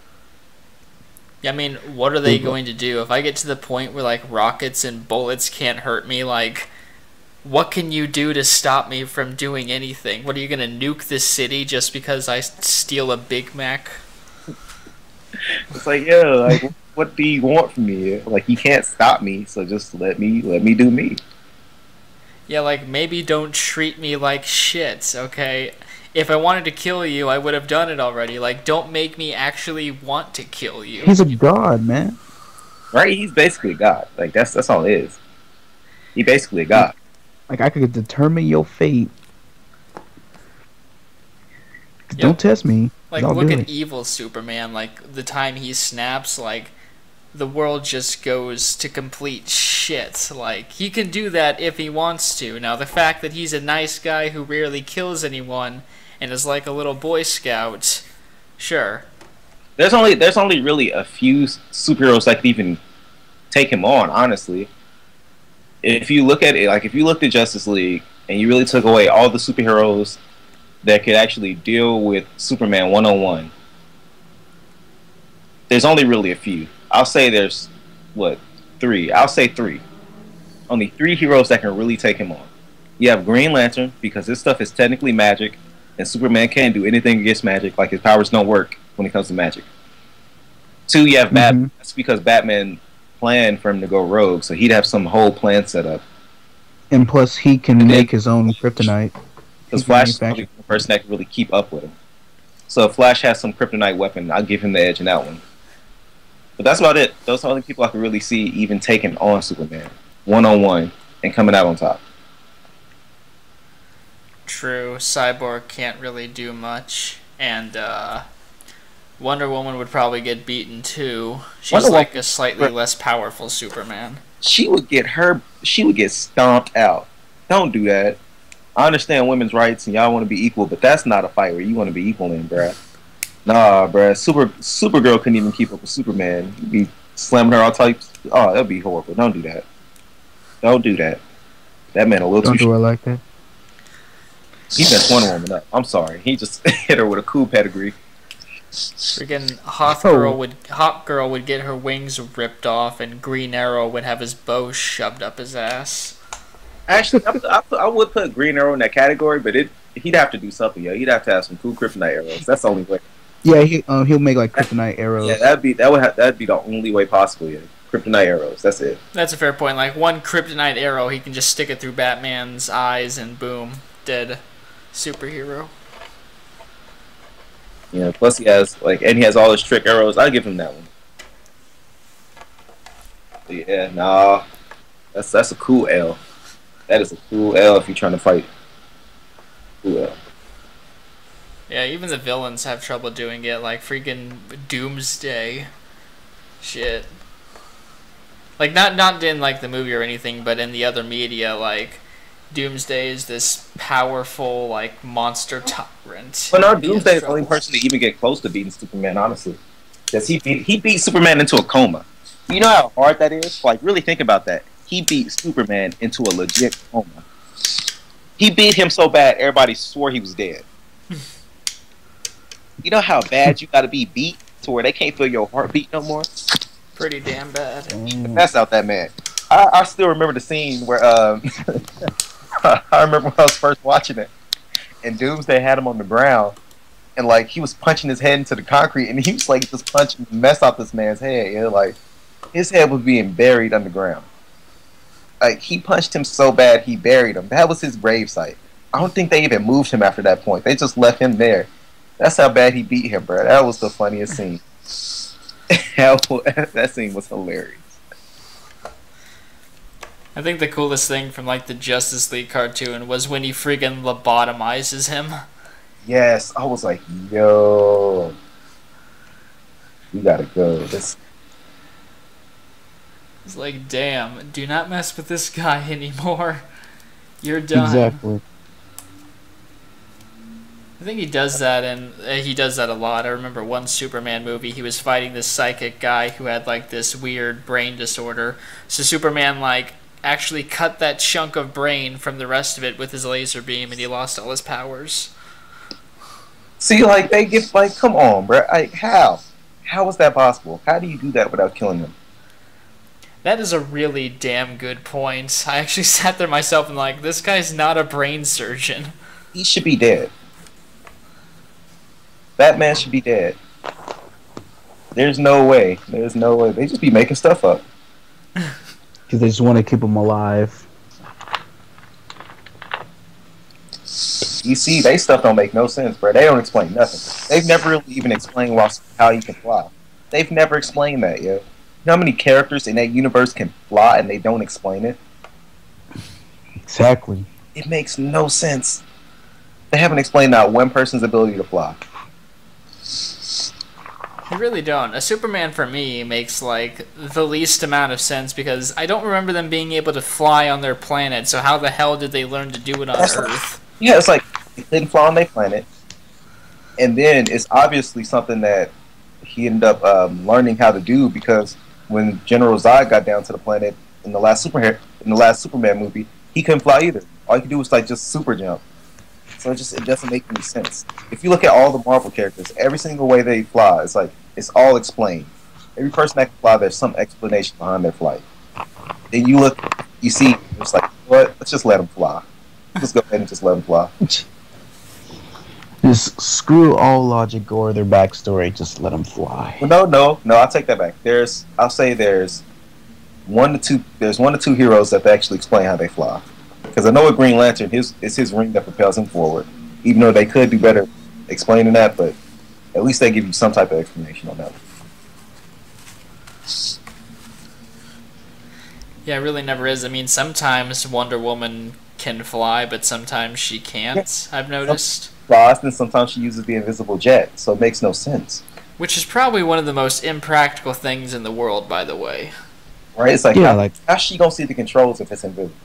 Yeah, I mean, what are they going to do? If I get to the point where, like, rockets and bullets can't hurt me, like, what can you do to stop me from doing anything? What, are you going to nuke this city just because I steal a Big Mac? It's like, yeah, like, what do you want from me? Like, you can't stop me, so just let me do me. Yeah, like, maybe don't treat me like shit, okay? If I wanted to kill you, I would have done it already. Like, don't make me actually want to kill you. He's a god, man. Right? He's basically a god. Like, that's all it is. He's basically a god. Like, I could determine your fate. Yep. Don't test me. Like, look at evil Superman. Like, the time he snaps, like, the world just goes to complete shit. Like, he can do that if he wants to. Now, the fact that he's a nice guy who rarely kills anyone, and is like a little Boy Scout, sure. There's only really a few superheroes that could even take him on, honestly. If you look at it, like if you looked at Justice League and you really took away all the superheroes that could actually deal with Superman one-on-one, there's only really a few. I'll say there's, three? I'll say three. Only three heroes that can really take him on. You have Green Lantern, because his stuff is technically magic, and Superman can't do anything against magic, like his powers don't work when it comes to magic. Two, you have Batman. That's because Batman planned for him to go rogue, so he'd have some whole plan set up. And plus, he can make his own kryptonite. Because Flash is probably the person that can really keep up with him. So if Flash has some kryptonite weapon, I'll give him the edge in that one. But that's about it. Those are the only people I can really see even taking on Superman one-on-one and coming out on top. True. Cyborg can't really do much, and Wonder Woman would probably get beaten too. She's like a slightly less powerful Superman. She would get stomped out. Don't do that. I understand women's rights and y'all want to be equal, but that's not a fight where you want to be equal in, bruh. Nah, bruh. Supergirl couldn't even keep up with Superman. You'd be slamming her all types. Oh, that'd be horrible. Don't do that. Don't do that. That man a little too. Don't do her like that. He messed Wonder Woman up. I'm sorry. He just hit her with a cool pedigree. Freaking Hawk Girl would get her wings ripped off, and Green Arrow would have his bow shoved up his ass. Actually, I would put Green Arrow in that category, but he'd have to do something, yo. He'd have to have some cool kryptonite arrows. That's the only way. Yeah, he'll make like kryptonite arrows. Yeah, that'd be the only way possible. Yeah, kryptonite arrows. That's it. That's a fair point. Like one kryptonite arrow, he can just stick it through Batman's eyes, and boom, dead superhero. Yeah. Plus, he has all his trick arrows. I'd give him that one. But yeah, nah, that's a cool L. That is a cool L if you're trying to fight. Cool L. Yeah, even the villains have trouble doing it, like freaking Doomsday. Shit. Like, not in, like, the movie or anything, but in the other media, like, Doomsday is this powerful, like, monster tyrant. But no, Doomsday is the only person to even get close to beating Superman, honestly. Because he beat Superman into a coma. You know how hard that is? Like, really think about that. He beat Superman into a legit coma. He beat him so bad, everybody swore he was dead. You know how bad you gotta be beat to where they can't feel your heartbeat no more? Pretty damn bad. That's out that man. I still remember the scene where I remember when I was first watching it, and Doomsday had him on the ground, and like he was punching his head into the concrete, and he was like just punching the mess off this man's head. You know, like his head was being buried underground. Like he punched him so bad he buried him. That was his grave site. I don't think they even moved him after that point. They just left him there. That's how bad he beat him, bro. That was the funniest scene. That scene was hilarious. I think the coolest thing from like the Justice League cartoon was when he freaking lobotomizes him. Yes, I was like, yo, we gotta go. It's like, damn, do not mess with this guy anymore. You're done. Exactly. I think he does that, and he does that a lot. I remember one Superman movie, he was fighting this psychic guy who had like this weird brain disorder. So Superman like actually cut that chunk of brain from the rest of it with his laser beam, and he lost all his powers. See, like they get like, come on, bro. Like how is that possible? How do you do that without killing them? That is a really damn good point. I actually sat there myself and like, this guy's not a brain surgeon. He should be dead. Batman should be dead. There's no way. There's no way. They just be making stuff up. Because they just want to keep him alive. You see, they stuff don't make no sense, bro. They don't explain nothing. They've never really even explained how he can fly. They've never explained that, yo. You know how many characters in that universe can fly and they don't explain it? Exactly. It makes no sense. They haven't explained not one person's ability to fly. I really don't. A Superman for me makes like the least amount of sense because I don't remember them being able to fly on their planet. So how the hell did they learn to do it on Earth? Yeah, it's like they couldn't fly on their planet. And then it's obviously something that he ended up learning how to do, because when General Zod got down to the planet in the last Superman movie, he couldn't fly either. All he could do was like just super jump. So it doesn't make any sense. If you look at all the Marvel characters, every single way they fly, it's like it's all explained. Every person that can fly, there's some explanation behind their flight. Then you look, you see, it's like, what? Let's just let them fly. Let's go ahead and just let them fly. Just screw all logic or their backstory. Just let them fly. Well, no. I'll take that back. I'll say there's one to two heroes that actually explain how they fly. Because I know with Green Lantern, it's his ring that propels him forward. Even though they could do better explaining that, but at least they give you some type of explanation on that. Yeah, it really never is. I mean, sometimes Wonder Woman can fly, but sometimes she can't, yeah. I've noticed. Flies, and sometimes she uses the invisible jet, so it makes no sense. Which is probably one of the most impractical things in the world, by the way. Right? It's like, how's she gonna see the controls if it's invisible?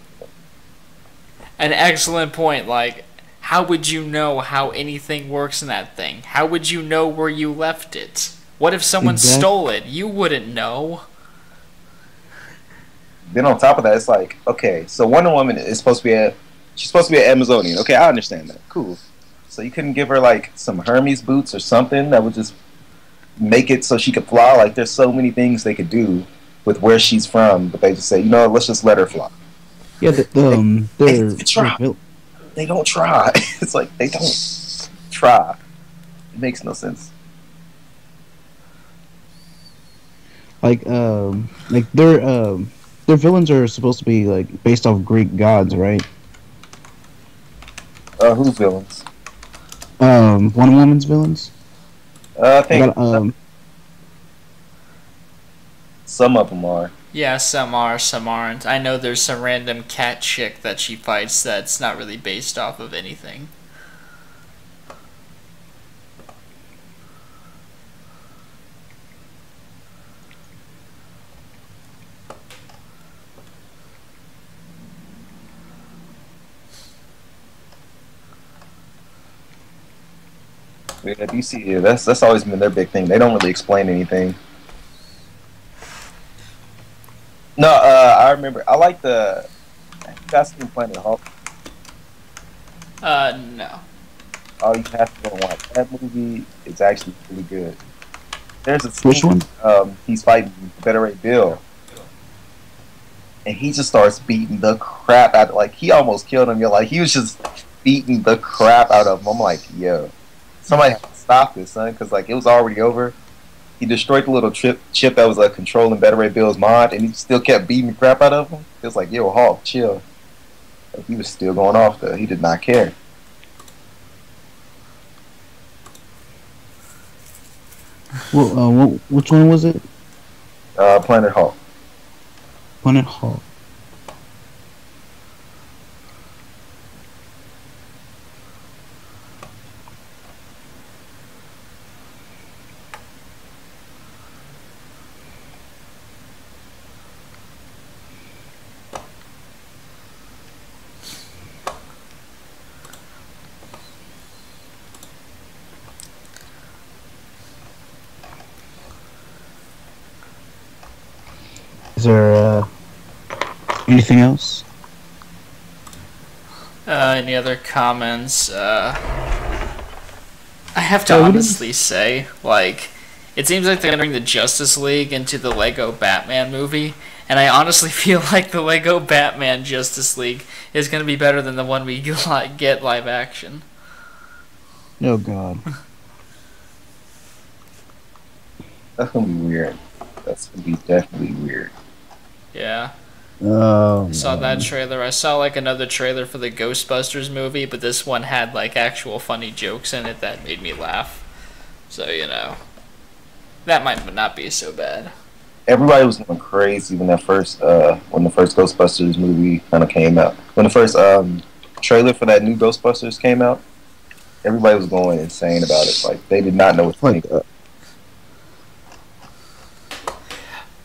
An excellent point. Like, how would you know how anything works in that thing? How would you know where you left it? What if someone stole it? You wouldn't know. Then on top of that, it's like, okay, so Wonder Woman is supposed to be she's supposed to be an Amazonian. Okay, I understand that. Cool. So you couldn't give her like some Hermes boots or something that would just make it so she could fly? Like, there's so many things they could do with where she's from, but they just say, you know, let's just let her fly. Yeah, they try. They don't try. It's like they don't try. It makes no sense. Like their villains are supposed to be like based off Greek gods, right? Whose villains? Wonder Woman's villains. I think some of them are. Yeah, some are, some aren't. I know there's some random cat chick that she fights that's not really based off of anything. Yeah, DC, yeah, that's always been their big thing. They don't really explain anything. No, I remember. I like the. You guys seen Planet Hulk? No. Oh, you have to go and watch that movie. It's actually really good. There's a scene, which one? He's fighting Better Ray Bill, and he just starts beating the crap out. Like, he almost killed him. You're like, he was just beating the crap out of him. I'm like, yo, somebody have to stop this, son, because like it was already over. He destroyed the little chip that was controlling Better Ray Bill's mind, and he still kept beating the crap out of him. It was like, yo, Hulk, chill. Like, he was still going off there. He did not care. Well, which one was it? Planet Hulk. Planet Hulk. Is there anything else? Any other comments? I have to honestly say, like, it seems like they're going to bring the Justice League into the Lego Batman movie, and I honestly feel like the Lego Batman Justice League is going to be better than the one we get live action. Oh, God. That's going to be weird. That's going to be definitely weird. Yeah. Oh, I saw that trailer. I saw like another trailer for the Ghostbusters movie, but this one had like actual funny jokes in it that made me laugh. So, you know, that might not be so bad. Everybody was going crazy when the first Ghostbusters movie kind of came out. When the first trailer for that new Ghostbusters came out, everybody was going insane about it. Like, they did not know what to think.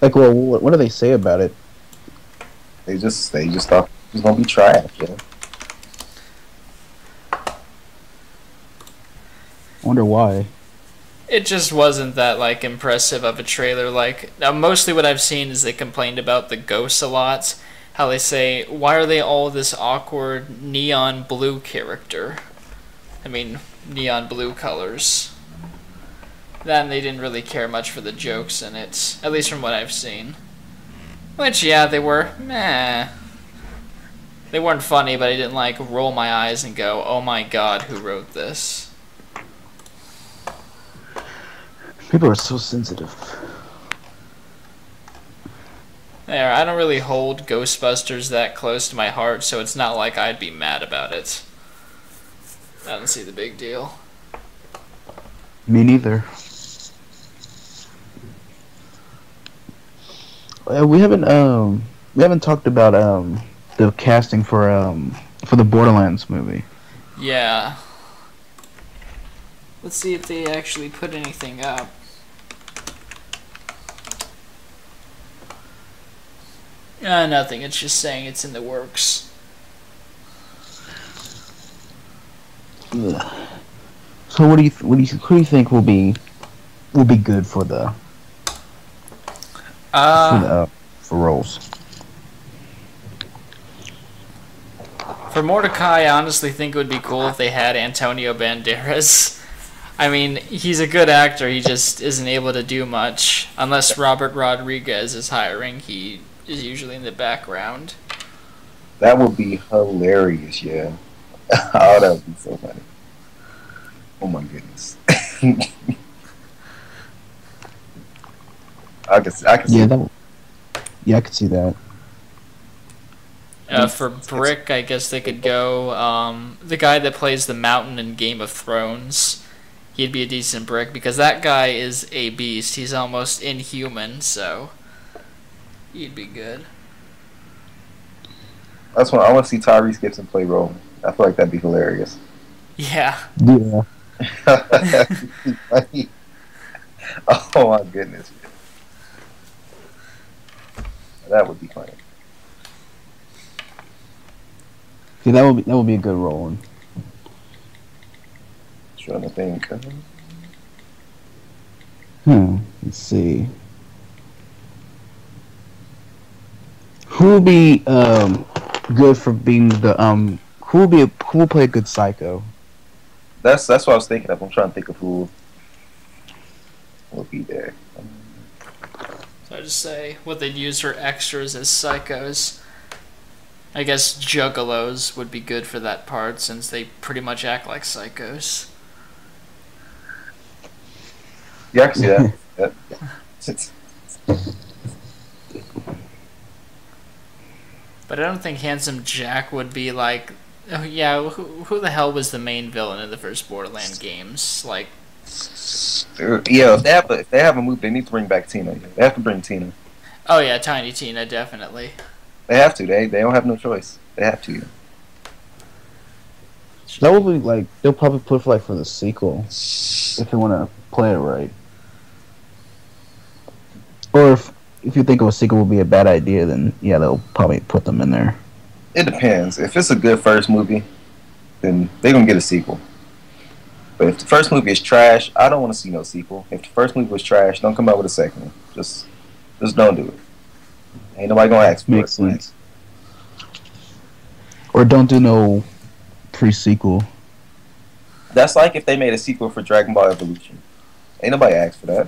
Like, well, what do they say about it? They just thought it was gonna be trash. Yeah. I wonder why. It just wasn't that like impressive of a trailer. Like mostly what I've seen is they complained about the ghosts a lot. How they say, why are they all this awkward neon blue character? I mean, neon blue colors. Then they didn't really care much for the jokes in it, at least from what I've seen. Which, yeah, they were meh. They weren't funny, but I didn't like roll my eyes and go, oh my god, who wrote this? People are so sensitive. There, I don't really hold Ghostbusters that close to my heart, so it's not like I'd be mad about it. I don't see the big deal. Me neither. We haven't talked about the casting for the Borderlands movie. Yeah. Let's see if they actually put anything up. Nothing. It's just saying it's in the works. Ugh. So who do you think will be good for the for roles? For Mordecai, I honestly think it would be cool if they had Antonio Banderas. I mean, he's a good actor. He just isn't able to do much unless Robert Rodriguez is hiring. He is usually in the background. That would be hilarious, yeah. Oh, that would be so funny. Oh my goodness. I can see. I could see that. For Brick, I guess they could go the guy that plays the Mountain in Game of Thrones. He'd be a decent Brick because that guy is a beast. He's almost inhuman, so he'd be good. That's when I want to see Tyrese Gibson play Roman. I feel like that'd be hilarious. Yeah. Yeah. Oh my goodness. That would be funny. See, that would be a good role. Trying to think. Let's see. Who will be good for being the who will play a good psycho? That's what I was thinking of. I'm trying to think of who will be there. So I just say what they'd use for extras as psychos. I guess juggalos would be good for that part since they pretty much act like psychos. Yeah, I can see that. But I don't think Handsome Jack would be like... Oh, yeah, who the hell was the main villain in the first Borderlands games? Like... Yeah, if they have a move, they need to bring back Tina. They have to bring Tina. Oh yeah, Tiny Tina, definitely. They have to. They don't have no choice. They have to. That would be like they'll probably put for the sequel if they want to play it right. Or if you think of a sequel would be a bad idea, then yeah, they'll probably put them in there. It depends. If it's a good first movie, then they're gonna get a sequel. But if the first movie is trash, I don't want to see no sequel. If the first movie was trash, don't come out with a second one. Just don't do it. Ain't nobody gonna ask for it. Makes sense. Or don't do no pre-sequel. That's like if they made a sequel for Dragon Ball Evolution. Ain't nobody asked for that.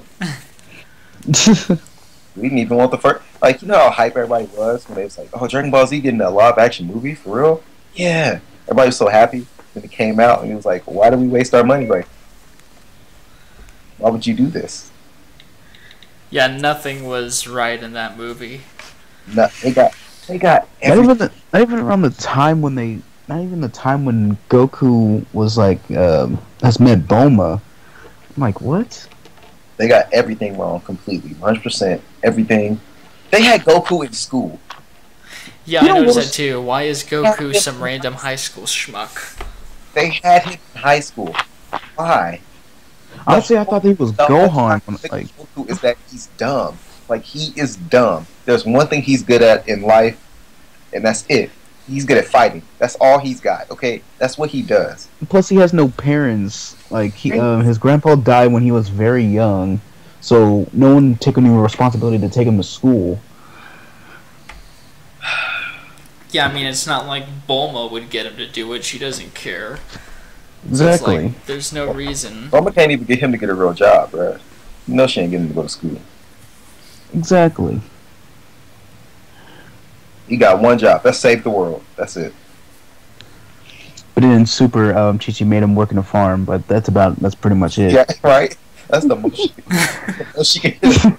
We didn't even want the first. Like, you know how hype everybody was when they was like, "Oh, Dragon Ball Z getting a live-action movie for real?" Yeah, everybody was so happy when it came out, and it was like, "Why do we waste our money? Like, why would you do this?" Yeah, nothing was right in that movie. No, they got everything. Not even around the time when Goku was like has met Bulma. I'm like, what? They got everything wrong completely, 100%. Everything. They had Goku in school. Yeah, I noticed that too. Why is Goku some random high school schmuck? They had him in high school. Why? Honestly, I thought he was Gohan. Like, Goku is that he's dumb. Like, he is dumb. There's one thing he's good at in life, and that's it. He's good at fighting. That's all he's got. Okay, that's what he does. Plus, he has no parents Like his grandpa died when he was very young, so no one took any responsibility to take him to school. Yeah, I mean, it's not like Bulma would get him to do it. She doesn't care. Exactly. So it's like, there's no reason. Bulma can't even get him to get a real job, bro. You know she ain't getting him to go to school. Exactly. He got one job. That's save the world. That's it. But then in Super, Chi-Chi made him work in a farm, but that's pretty much it. Yeah, right? That's the most she can do.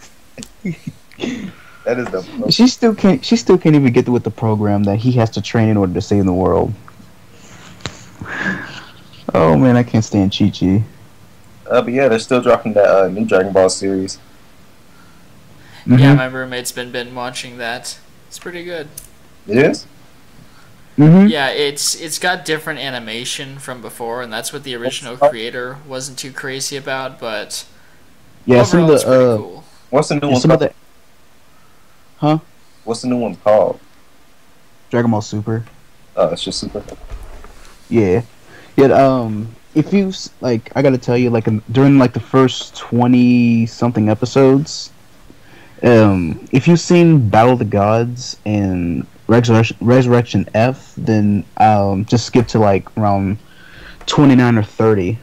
That is the most. She still can't even get with the program that he has to train in order to save the world. Oh man, I can't stand Chi-Chi. But yeah, they're still dropping that new Dragon Ball series. Mm-hmm. Yeah, my roommate's been watching that. It's pretty good. It is? Mm-hmm. Yeah, it's got different animation from before, and that's what the original creator wasn't too crazy about. But Yeah, some of overall, it's pretty the cool. What's the new one some of called? the huh? What's the new one called? Dragon Ball Super. Oh, it's just Super. Yeah. Yet, if you like, I gotta tell you, like during like the first 20 something episodes, if you've seen Battle of the Gods and Resurrection F, then just skip to like around 29 or 30,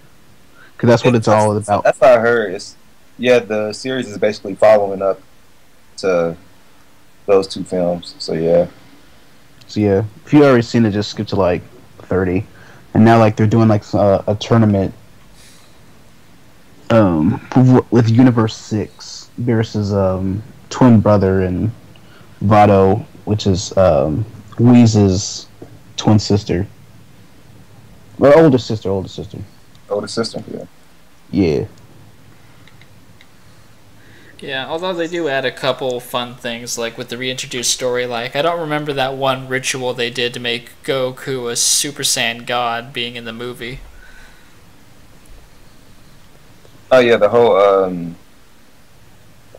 because that's what it's all about. That's what I heard. The series is basically following up to those two films. So yeah. So yeah, if you already seen it, just skip to like 30, and now like they're doing like a tournament, with Universe 6 versus twin brother and Vado, which is Weeze's twin sister. Or older sister. Older sister, yeah. Yeah. Yeah, although they do add a couple fun things, like with the reintroduced story. Like, I don't remember that one ritual they did to make Goku a Super Saiyan God being in the movie. Oh yeah, the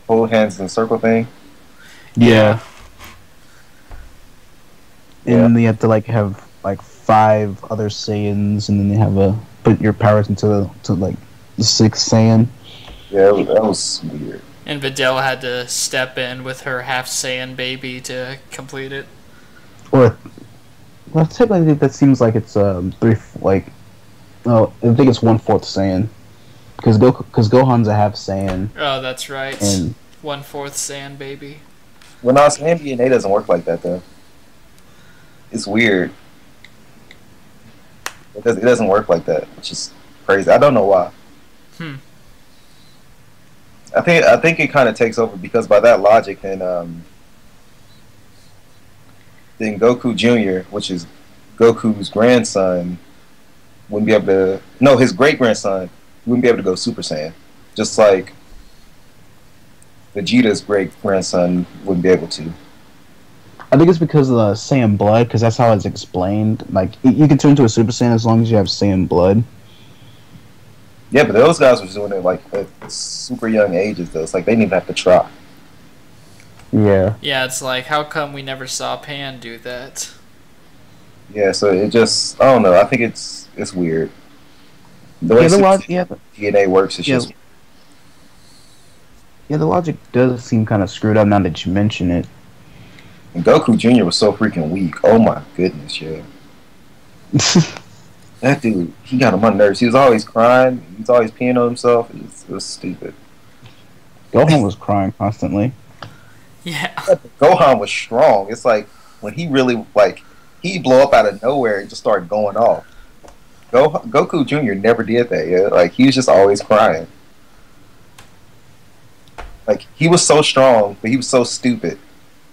whole hands in circle thing. Yeah. Yeah. And then you have to like have like 5 other Saiyans, and then you have put your powers into like the 6th Saiyan. Yeah, that was weird. And Videl had to step in with her half Saiyan baby to complete it. Or, well, technically that seems like it's I think it's 1/4 Saiyan, because Gohan's a half Saiyan. Oh, that's right. And 1/4 Saiyan baby. Well, no, NBA doesn't work like that though. It's weird. It doesn't work like that, which is crazy. I don't know why. I think it kind of takes over, because by that logic, then Goku Jr., which is Goku's grandson, wouldn't be able to. No, his great grandson wouldn't be able to go Super Saiyan, just like Vegeta's great grandson wouldn't be able to. I think it's because of the Saiyan blood, because that's how it's explained. Like, you can turn into a Super Saiyan as long as you have Saiyan blood. Yeah, but those guys were doing it like at super young ages, though. It's like they didn't even have to try. Yeah. Yeah, it's like, how come we never saw Pan do that? Yeah, so it just, I don't know. I think it's weird. The way DNA works is just. Yeah, the logic does seem kind of screwed up now that you mention it. And Goku Jr. was so freaking weak. Oh my goodness, yeah. That dude, he got on my nerves. He was always crying. He was always peeing on himself. It was stupid. Gohan was crying constantly. Yeah. Gohan was strong. It's like when he really, like, he'd blow up out of nowhere and just start going off. Goku Jr. never did that, yeah? Like, he was just always crying. Like, he was so strong, but he was so stupid.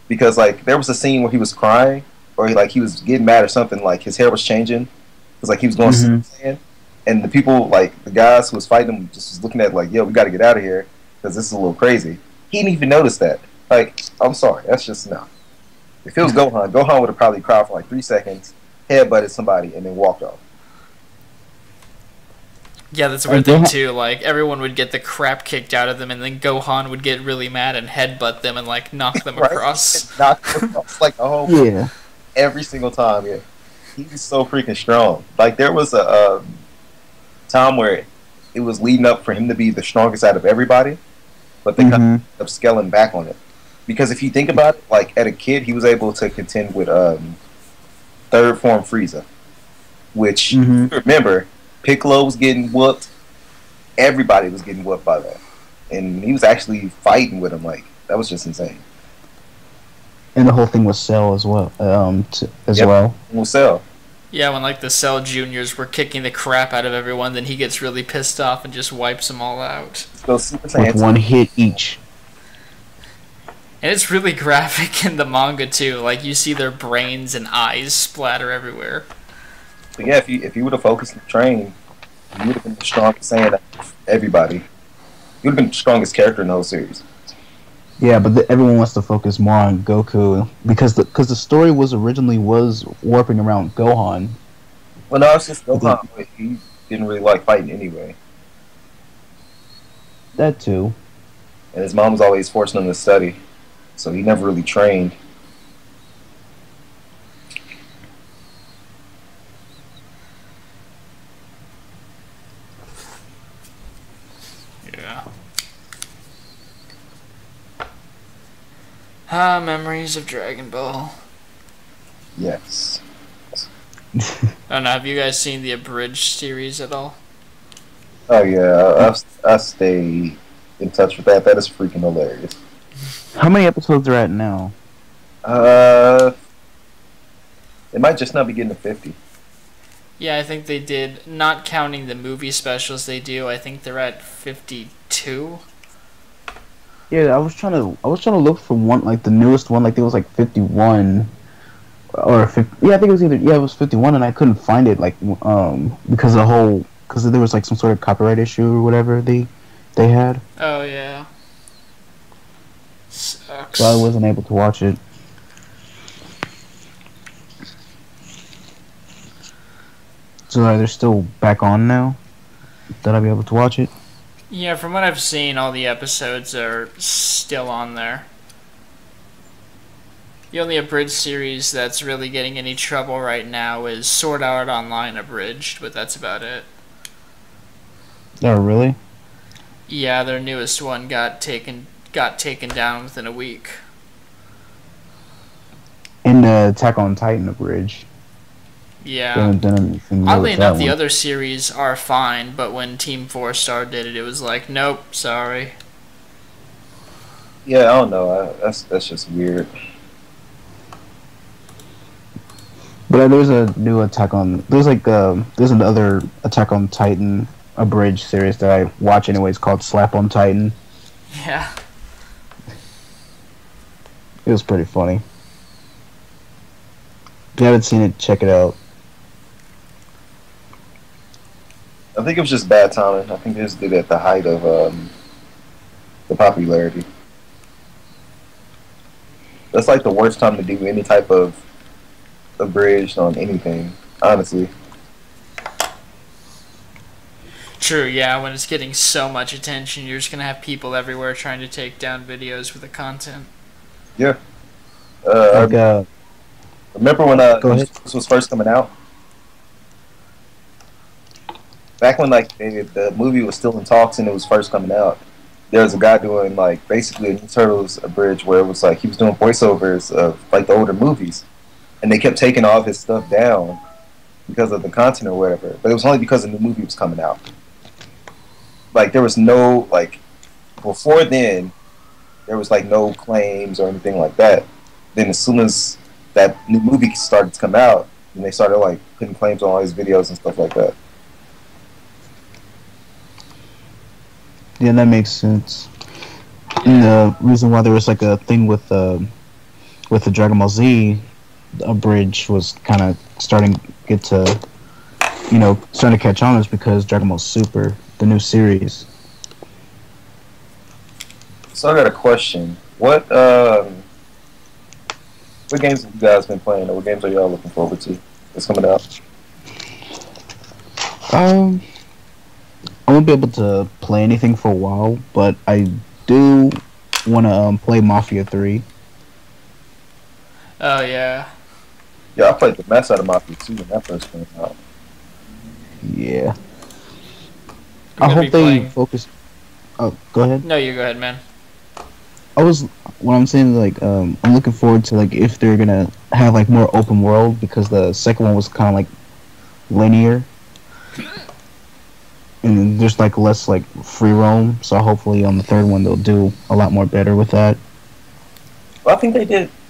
Because, like, there was a scene where he was crying, or he was getting mad or something, like, his hair was changing. Because, like, he was going Super Saiyan. And the people, like, the guys who was fighting him just was looking at, like, yo, we got to get out of here, because this is a little crazy. He didn't even notice that. Like, I'm sorry, that's just, no. If it was Gohan would have probably cried for, like, 3 seconds, headbutted somebody, and then walked off. Yeah, that's a weird thing, too. Like, everyone would get the crap kicked out of them, and then Gohan would get really mad and headbutt them and, like, knock them across. Knock them across, like, the whole every single time, yeah. He was so freaking strong. Like, there was a time where it was leading up for him to be the strongest out of everybody, but they kind of ended up scaling back on it. Because if you think about it, like at a kid, he was able to contend with third form Frieza, which remember Piccolo was getting whooped, everybody was getting whooped by that, and he was actually fighting with him. Like that was just insane. And the whole thing was Cell as well. Well, Cell. Yeah, when like the Cell Juniors were kicking the crap out of everyone, then he gets really pissed off and just wipes them all out. With one hit each. And it's really graphic in the manga too. Like you see their brains and eyes splatter everywhere. But yeah, if you would have focused and trained, you would have been the strongest Saiyan of everybody. You would have been the strongest character in the whole series. Yeah, but everyone wants to focus more on Goku because the story was originally warping around Gohan. Well, no, it's just Gohan. He didn't really like fighting anyway. That too. And his mom was always forcing him to study, so he never really trained. Yeah. Ah, memories of Dragon Ball. Yes. I don't know, have you guys seen the abridged series at all? Oh yeah, I stay in touch with that. That is freaking hilarious. How many episodes are at now? It might just not be getting to 50. Yeah, I think they did, not counting the movie specials they do, I think they're at 52. Yeah, I was trying to look for one, like the newest one, like it was like 51 or 50. Yeah, I think it was it was 51, and I couldn't find it, like because there was like some sort of copyright issue or whatever they had. Oh yeah. Sucks. So I wasn't able to watch it. So are they still back on now? That I'll be able to watch it? Yeah, from what I've seen, all the episodes are still on there. The only abridged series that's really getting any trouble right now is Sword Art Online Abridged, but that's about it. Oh, really? Yeah, their newest one got taken down within a week. And Attack on Titan Abridged. Yeah. Oddly Oddly enough, the other series are fine, but when Team 4 Star did it, it was like, nope, sorry. Yeah, I don't know. That's just weird. But there's a new there's another Attack on Titan Abridged series that I watch anyways called Slap on Titan. Yeah. It was pretty funny. If you haven't seen it, check it out. I think it was just bad timing. I think they just did it at the height of the popularity. That's like the worst time to do any type of abridged on anything, honestly. True, yeah, when it's getting so much attention, you're just gonna have people everywhere trying to take down videos with the content. Yeah. Remember when this was first coming out? Back when like the movie was still in talks and it was first coming out, there was a guy doing like basically a Ninja Turtles abridged where it was like he was doing voiceovers of like the older movies, and they kept taking all of his stuff down because of the content or whatever. But it was only because the new movie was coming out. Like there was no like before then, there was like no claims or anything like that. Then as soon as that new movie started to come out, and they started like putting claims on all his videos and stuff like that. Yeah, that makes sense. And the reason why there was like a thing with the Dragon Ball Z abridged was kind of starting to catch on is because Dragon Ball Super, the new series. So I got a question. What games have you guys been playing, or what games are y'all looking forward to that's coming out? I won't be able to play anything for a while, but I do want to play Mafia 3. Oh, yeah. Yeah, I played the mess out of Mafia 2 when that first came out. Yeah. I gonna hope be they playing. focus. Oh, go ahead. No, you go ahead, man. What I'm saying, like, I'm looking forward to, like, if they're gonna have, like, more open world, because the second one was kind of, like, linear. And then there's, like, less, like, free roam, so hopefully on the third one they'll do a lot more better with that. Well, I think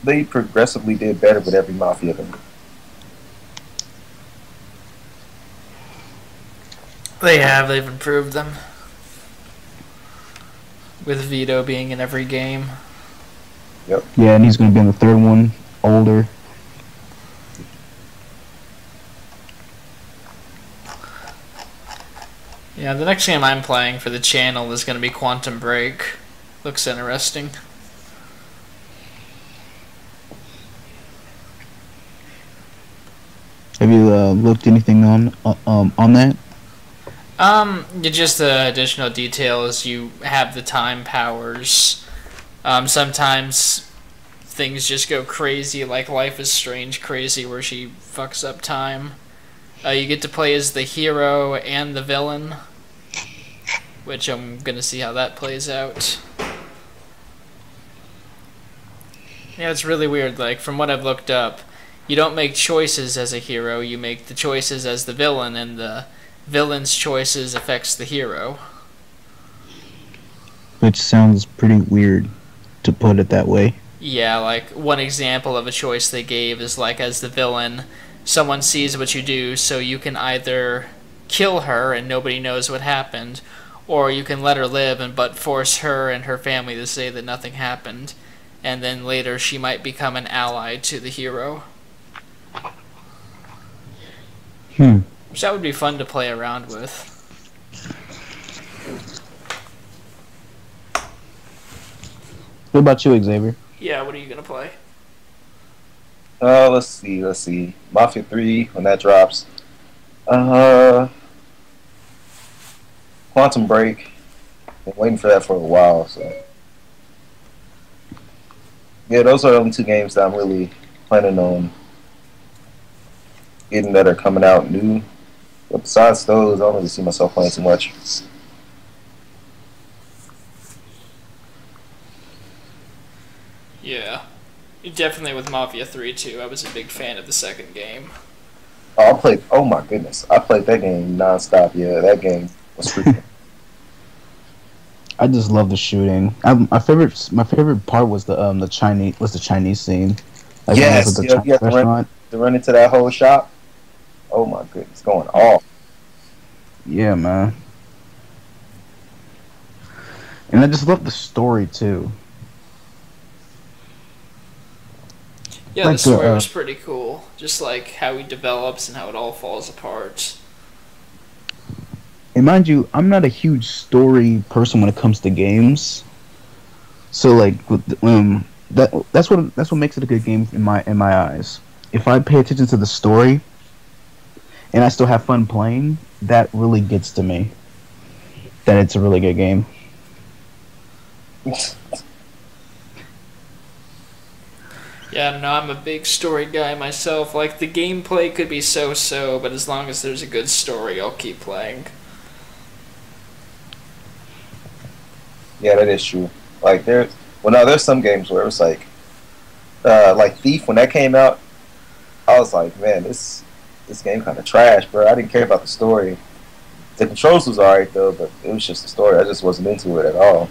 they progressively did better with every Mafia game. They've improved them. With Vito being in every game. Yep. Yeah, and he's gonna be in the third one, older. Yeah, the next game I'm playing for the channel is gonna be Quantum Break. Looks interesting. Have you looked anything on that? Just the additional details. You have the time powers. Sometimes things just go crazy, like Life is Strange crazy, where she fucks up time. You get to play as the hero and the villain, which I'm gonna see how that plays out. Yeah, it's really weird. Like, from what I've looked up, you don't make choices as a hero, you make the choices as the villain, and the villain's choices affects the hero. Which sounds pretty weird to put it that way. Yeah, like, one example of a choice they gave is, like, as the villain, someone sees what you do, so you can either kill her and nobody knows what happened, or you can let her live but force her and her family to say that nothing happened, and then later she might become an ally to the hero. Which that would be fun to play around with. What about you, Xavier? Yeah, what are you gonna play? Let's see. Mafia 3, when that drops. Quantum Break. Been waiting for that for a while, so. Yeah, those are the only two games that I'm really planning on getting that are coming out new. But besides those, I don't really see myself playing too much. Yeah. Definitely with Mafia 3 too. I was a big fan of the second game. Oh my goodness. I played that game nonstop. Yeah, that game was freaking. I just love the shooting. My favorite part was the Chinese scene. Like, Yes, when I was you at the have to restaurant. run into that whole shop. Oh my goodness, going off. Yeah, man. And I just love the story too. Yeah, Like the story the, was pretty cool. Just like how he develops and how it all falls apart. And mind you, I'm not a huge story person when it comes to games. So like, that's what makes it a good game in my eyes. If I pay attention to the story, and I still have fun playing, that really gets to me. That it's a really good game. Yeah, no, I'm a big story guy myself. Like, the gameplay could be so-so, but as long as there's a good story, I'll keep playing. Yeah, that is true. Like there's some games where it's like Thief, when that came out, I was like, man, this game kind of trash, bro. I didn't care about the story. The controls was alright though, but it was just the story. I just wasn't into it at all.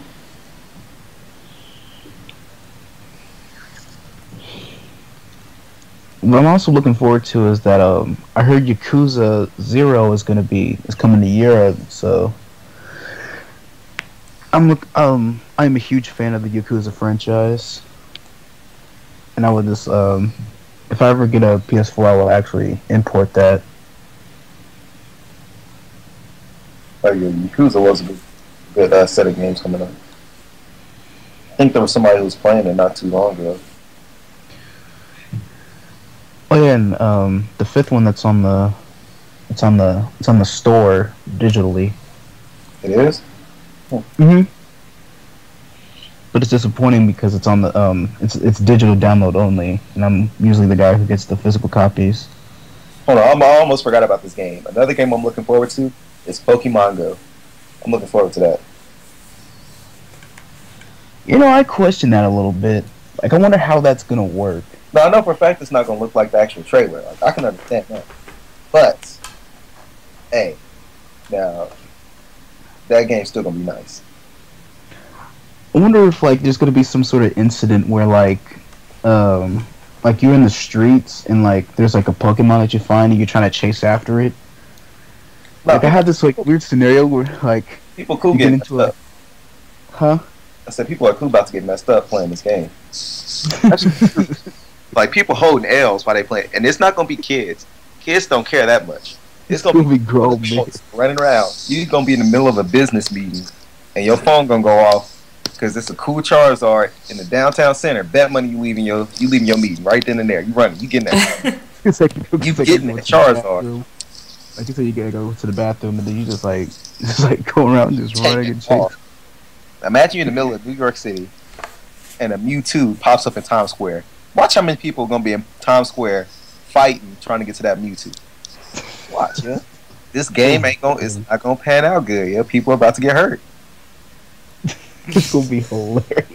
What I'm also looking forward to is that I heard Yakuza 0 is coming to Europe, so I'm a huge fan of the Yakuza franchise, and I would just if I ever get a PS4, I will actually import that. Oh yeah, Yakuza was a good set of games coming up. I think there was somebody who was playing it not too long ago. Oh yeah, and the fifth one it's on the store digitally. It is? Mm-hmm. But it's disappointing because it's on the it's digital download only, and I'm usually the guy who gets the physical copies. Hold on, I almost forgot about this game. Another game I'm looking forward to is Pokemon Go. I'm looking forward to that. You know, I question that a little bit. Like, I wonder how that's gonna work. Now, I know for a fact it's not going to look like the actual trailer. Like, I can understand that. But, hey, now, that game's still going to be nice. I wonder if, like, there's gonna be some sort of incident where, like you're in the streets and, like, there's, like, a Pokemon that you find and you're trying to chase after it. Like, I had this, like, weird scenario where, like, people cool you getting get into messed up. Huh? I said people are cool about to get messed up playing this game. Like, people holding L's while they play, and it's not gonna be kids. Kids don't care that much. It's gonna be grown men running around. You're gonna be in the middle of a business meeting, and your phone gonna go off because it's a cool Charizard in the downtown center. Bet money you leaving your meeting right then and there. You running, you getting that. It's like you getting that Charizard. Like you said, you gotta go to the bathroom, and then you just go around just running and chasing. Imagine you're in the middle of New York City, and a Mewtwo pops up in Times Square. Watch how many people are gonna be in Times Square fighting, trying to get to that Mewtwo. Watch, yeah. This game it's not gonna pan out good. Yeah, people are about to get hurt. It's gonna be hilarious.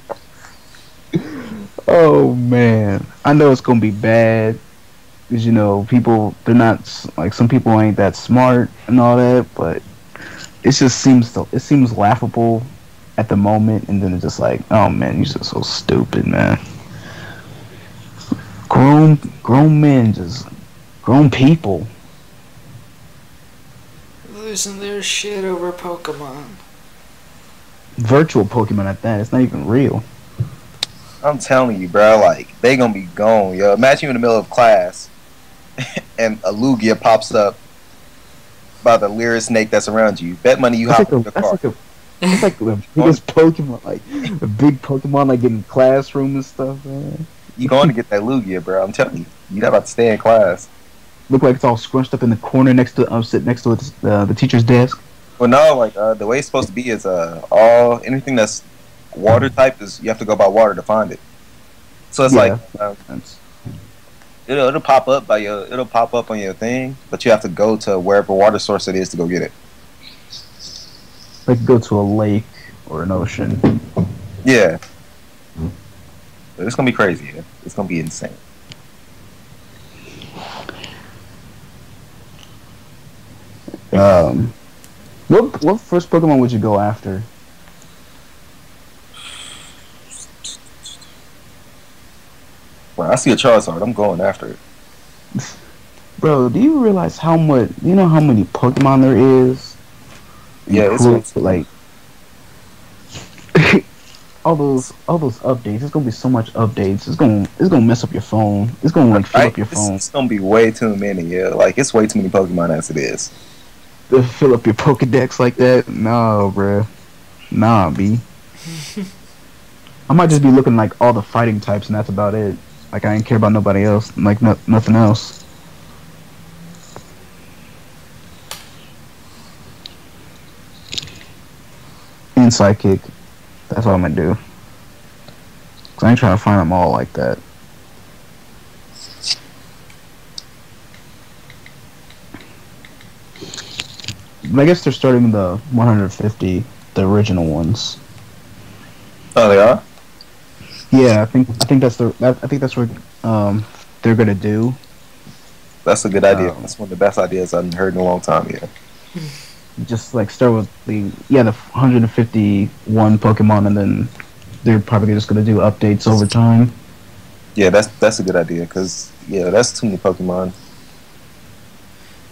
Oh man, I know it's gonna be bad because they're not like some people ain't that smart and all that, but it seems laughable at the moment, and then it's just like, oh man, you're just so stupid, man. Grown men, just grown people losing their shit over Pokemon. Virtual Pokemon at that. It's not even real. I'm telling you, bro. Like, they gonna be gone, yo. Imagine you in the middle of class, and a Lugia pops up by the Lyra snake that's around you. Bet money you hop in the car. It's like the biggest Pokemon, like a big Pokemon, like in the classroom and stuff, man. You going to get that Lugia, bro? I'm telling you, you're not about to stay in class. Look like it's all scrunched up in the corner next to sit next to the teacher's desk. Well, no, like the way it's supposed to be is all anything that's water type is you have to go by water to find it. So it's it'll pop up on your thing, but you have to go to wherever water source it is to go get it. Like go to a lake or an ocean. Yeah. It's gonna be crazy. Yeah? It's gonna be insane. What first Pokemon would you go after? When I see a Charizard, I'm going after it. Bro, do you realize how much? You know how many Pokemon there is? Yeah, it's like all those updates. It's gonna be so much updates. It's gonna mess up your phone. It's gonna fill up your phone. It's gonna be way too many. Yeah, like it's way too many Pokemon as it is. To fill up your Pokedex like that? No, bro. Nah, B. I might just be looking like all the fighting types, and that's about it. Like I ain't care about nobody else. Like nothing else. And Psychic. That's what I'm gonna do. Cause I ain't trying to find them all like that. I guess they're starting the 150, the original ones. Oh, they are? Yeah, I think that's what they're gonna do. That's a good idea. That's one of the best ideas I've heard in a long time. Yeah. Just like start with the 151 Pokemon, and then they're probably just gonna do updates over time. Yeah, that's a good idea because that's too many Pokemon.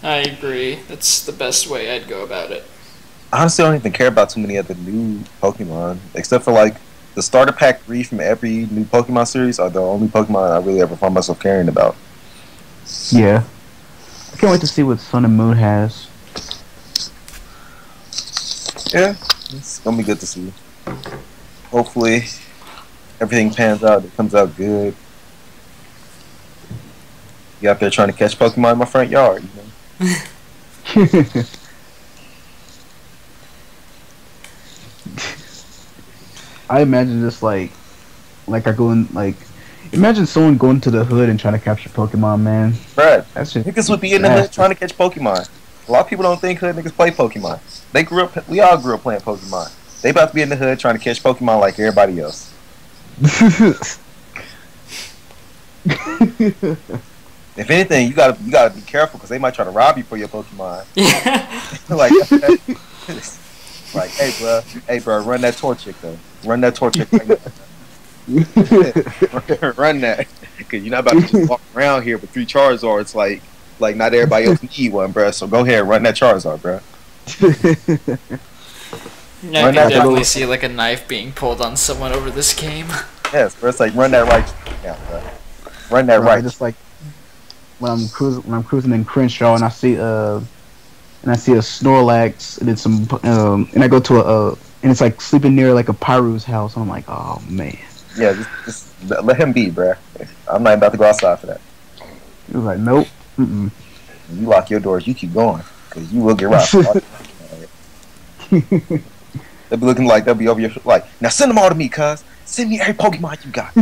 I agree. That's the best way I'd go about it. Honestly, I don't even care about too many other new Pokemon, except for like the starter pack 3 from every new Pokemon series are the only Pokemon I really ever find myself caring about. Yeah, I can't wait to see what Sun and Moon has. Yeah, it's gonna be good to see. Hopefully, everything pans out. It comes out good. You out there trying to catch Pokemon in my front yard, you know? I imagine just like I go in imagine someone going to the hood and trying to capture Pokemon, man. Right. That's just Niggas would be in the hood trying to catch Pokemon. A lot of people don't think hood niggas play Pokemon. We all grew up playing Pokemon. They about to be in the hood trying to catch Pokemon like everybody else. If anything, you gotta be careful because they might try to rob you for your Pokemon. Yeah. like, hey bro, run that Torchic though. Run that Torchic right now. Run that, because you're not about to just walk around here with 3 Charizards like not everybody else need one, bro. So go ahead, run that Charizard, bro. I can definitely see like a knife being pulled on someone over this game. Yes, bro. It's like run that right now, bro. Run that right. Just like when I'm cruising in Crenshaw and I see a Snorlax and then some and I go to and it's like sleeping near like a Pyru's house. And I'm like, oh man. Yeah, just let him be, bro. I'm not about to go outside for that. He was like, nope. Mm-mm. You lock your doors. You keep going, because you will get robbed. They'll be looking like they'll be over your like. Now send them all to me, cuz. Send me every Pokemon you got.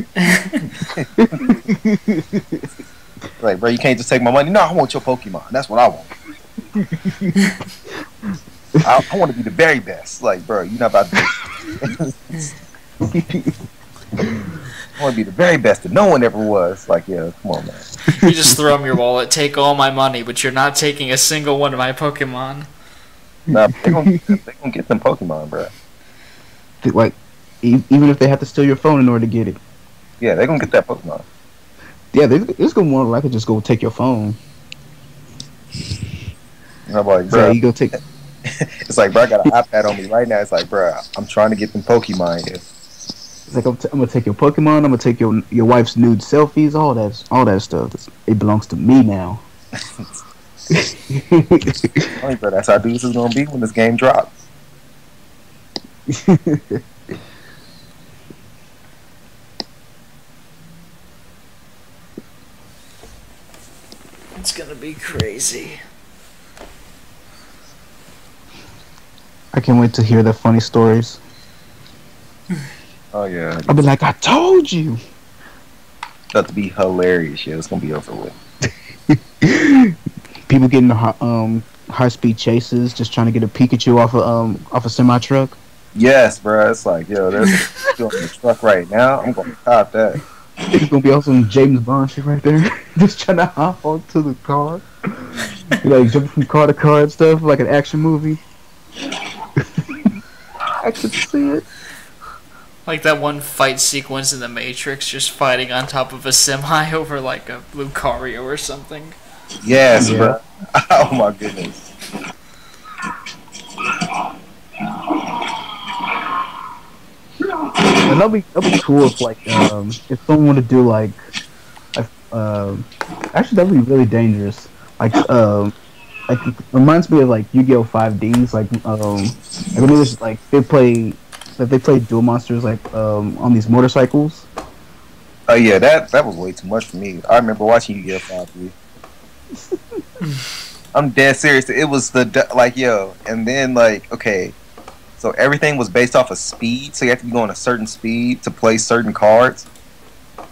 Like, bro, you can't just take my money. No, I want your Pokemon. That's what I want. I want to be the very best. Like, bro, you're not about to. I want to be the very best that no one ever was. Like, yeah, come on, man. You just throw them your wallet, take all my money, but you're not taking a single one of my Pokemon. Nah, they gonna get them Pokemon, bro. Like, even if they have to steal your phone in order to get it. Yeah, they're gonna get that Pokemon. Yeah, they're gonna more likely just go take your phone. I'm like, bro, you go take. It's like, bro, I got an iPad on me right now. It's like, bro, I'm trying to get them Pokemon here. It's like I'm gonna take your Pokemon. I'm gonna take your wife's nude selfies. All that stuff. It belongs to me now. Funny, bro, that's how dudes is gonna be when this game drops. It's gonna be crazy. I can't wait to hear the funny stories. Oh yeah, I'll be like, I told you. It's about to be hilarious. Yeah, it's gonna be over with. People getting high speed chases, just trying to get a Pikachu off a semi truck. Yes, bro. It's like, yo, there's a Pikachu on the truck right now. I'm gonna cop that. It's gonna be also James Bond shit right there, just trying to hop onto the car, like jumping from car to car and stuff, like an action movie. I could see it. Like that one fight sequence in The Matrix, just fighting on top of a semi over like a Lucario or something. Yes, yeah. Bro. Oh my goodness. And that'll be cool if like if someone were to do like actually that'd be really dangerous. Like it reminds me of like Yu-Gi-Oh! 5Ds. Like I mean, it's like they play Duel Monsters like on these motorcycles. Oh yeah, that was way too much for me. I remember watching Yu-Gi-Oh! 5D. I'm dead serious. It was like, yo, and then like, okay, so everything was based off of speed, so you have to be going a certain speed to play certain cards.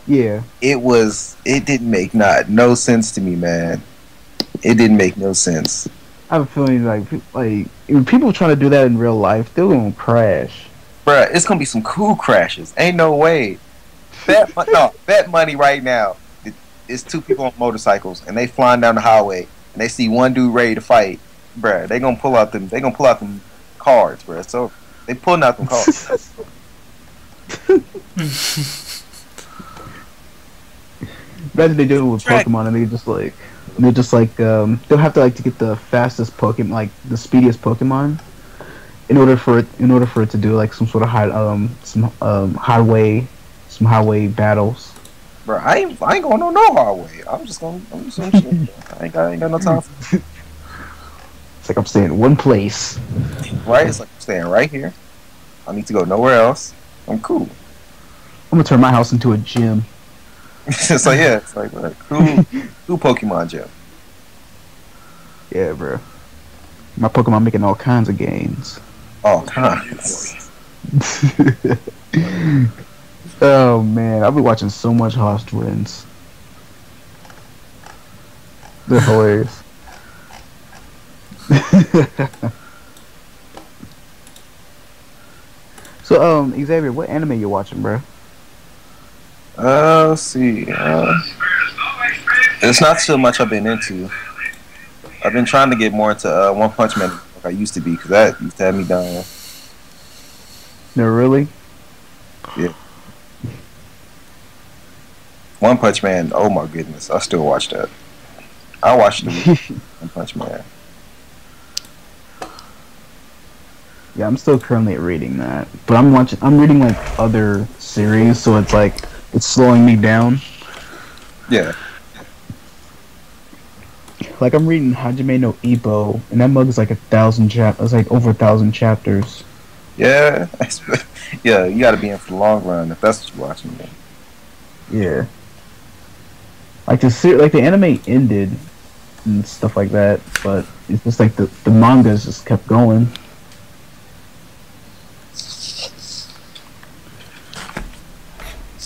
Yeah. It didn't make no sense to me, man. It didn't make no sense. I have a feeling like if people trying to do that in real life, they're gonna crash. Bruh, it's gonna be some cool crashes. Ain't no way. Bet money right now. It's 2 people on motorcycles and they flying down the highway and they see one dude ready to fight. Bruh, they gonna pull out them cards, bruh. So they pulling out them cards. Imagine they do it with Pokemon and they're just like they'll have to to get the fastest Pokemon, like the speediest Pokemon, in order for it to do like some sort of highway battles. Bro, I ain't going on no highway. I'm just shit. I ain't got no time for it. It's like I'm staying in one place. Right? It's like I'm staying right here. I need to go nowhere else. I'm cool. I'm gonna turn my house into a gym. So yeah, it's like cool Pokemon gym. Yeah, bro. My Pokemon making all kinds of gains. All kinds. Oh man, I'll be watching so much Hoss Twins. They're hilarious. So, Xavier, what anime you watching, bro? Let's see. It's not so much I've been into. I've been trying to get more into One Punch Man like I used to be, because that used to have me down. No, really? Yeah. One Punch Man, oh my goodness, I still watch that. I watched the One Punch Man. Yeah, I'm still currently reading that, but I'm reading like other series, so it's like it's slowing me down. Yeah. Like I'm reading Hajime no Ippo, and that mug is like 1,000 It's like over 1,000 chapters. Yeah. Yeah, you gotta be in for the long run if that's what you're watching. Man. Yeah. Like the anime ended and stuff like that, but it's just like the mangas just kept going.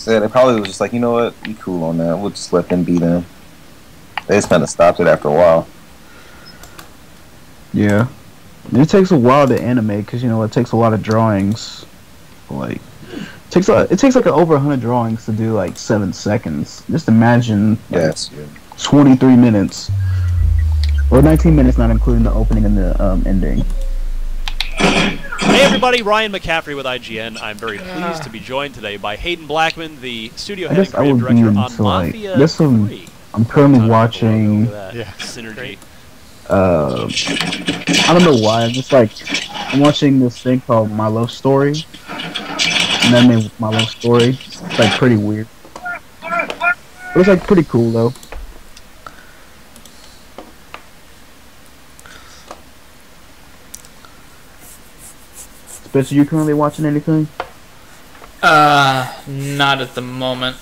Yeah, they probably was just like, you know what, be cool on that. We'll just let them be them. They just kind of stopped it after a while. Yeah. It takes a while to animate because it takes a lot of drawings. Like it takes like over 100 drawings to do like 7 seconds. Just imagine. Yes. Yeah. 23 minutes. Or 19 minutes, not including the opening and the ending. Hey everybody, Ryan McCaffrey with IGN. I'm very pleased to be joined today by Hayden Blackman, the studio head and creative director on Mafia 3. I'm currently watching Synergy. I don't know why, I'm watching this thing called My Love Story. And that name My Love Story. It's like pretty weird. But it's like pretty cool though. Spencer, you currently watching anything? Not at the moment.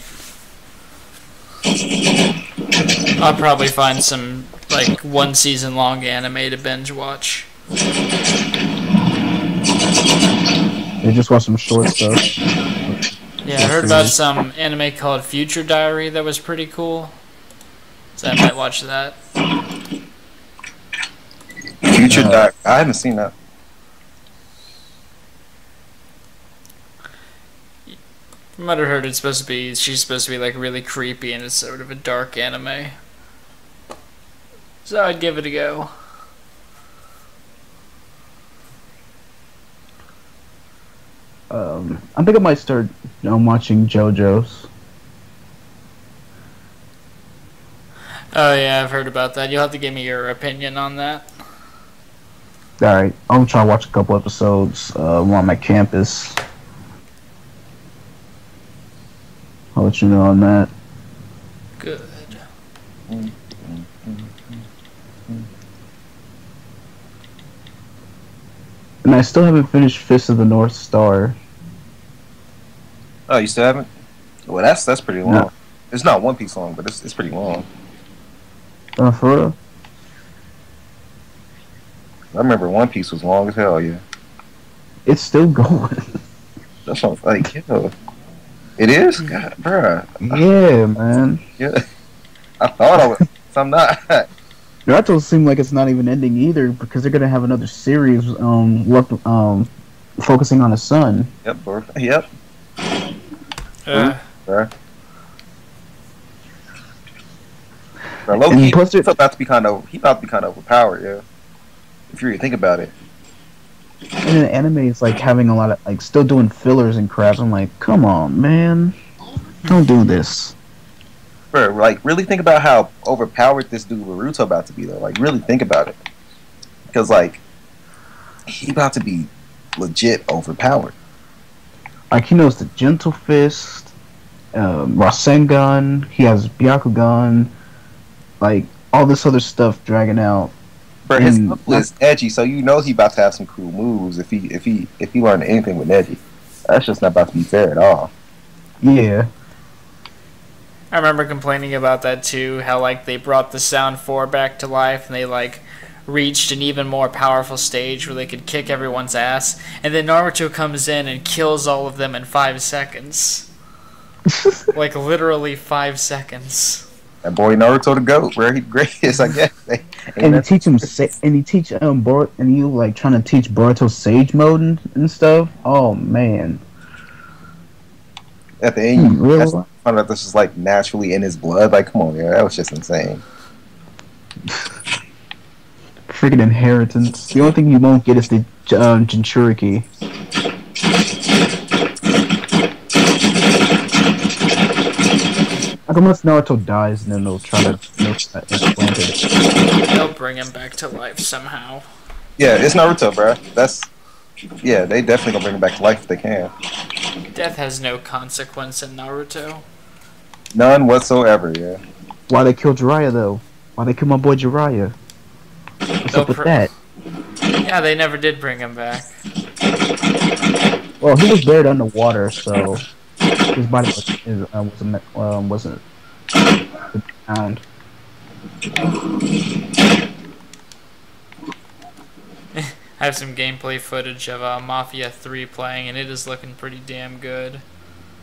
I'll probably find some, like, 1 season long anime to binge watch. You just watch some short stuff. Yeah, I heard about some anime called Future Diary that was pretty cool. So I might watch that. Future Diary. I haven't seen that. From what I heard, she's supposed to be like really creepy, and it's sort of a dark anime. So I'd give it a go. I think I might start watching JoJo's. Oh yeah, I've heard about that. You'll have to give me your opinion on that. Alright, I'm trying to watch a couple episodes while I'm at campus. I'll let you know on that. Good. And I still haven't finished Fist of the North Star. Oh, you still haven't? Well, that's pretty long. No. It's not One Piece long, but it's pretty long. For real? I remember One Piece was long as hell, yeah. It's still going. That's what I'm like, yo. It is? God, bruh. Yeah, man. Yeah. I thought I was. So I'm not. That doesn't seem like it's not even ending either, because they're gonna have another series focusing on the sun. Yep, bro. Yep. Bruh. Low-key, he's about to be kind of overpowered, yeah. If you really think about it. And the anime is like having a lot of still doing fillers and crap. I'm like, come on, man, don't do this. Bro, really think about how overpowered this dude Naruto about to be though. Really think about it, because he about to be legit overpowered. He knows the Gentle Fist, Rasengan. He has Byakugan, all this other stuff dragging out. Bro, his knuckle is edgy, so he about to have some cool moves if he learned anything with edgy. That's just not about to be fair at all. Yeah. I remember complaining about that too, how they brought the Sound 4 back to life and they reached an even more powerful stage where they could kick everyone's ass, and then Naruto comes in and kills all of them in 5 seconds. Literally 5 seconds. That boy Naruto the GOAT, bro. He's the greatest, I guess. And you teach him, and you teach and you like trying to teach Boruto Sage Mode and stuff. Oh man! At the end, you find out this is like naturally in his blood. Like, come on, man, that was just insane. Freaking inheritance. The only thing you won't get is the Jinchuriki. Like, unless Naruto dies, and then they'll try to implant it. They'll bring him back to life somehow. Yeah, it's Naruto, bro. Yeah, they definitely gonna bring him back to life if they can. Death has no consequence in Naruto. None whatsoever, yeah. Why they killed Jiraiya, though? Why they kill my boy Jiraiya? What's up with that? Yeah, they never did bring him back. Well, he was buried underwater, so his body wasn't found. I have some gameplay footage of Mafia 3 playing, and it is looking pretty damn good.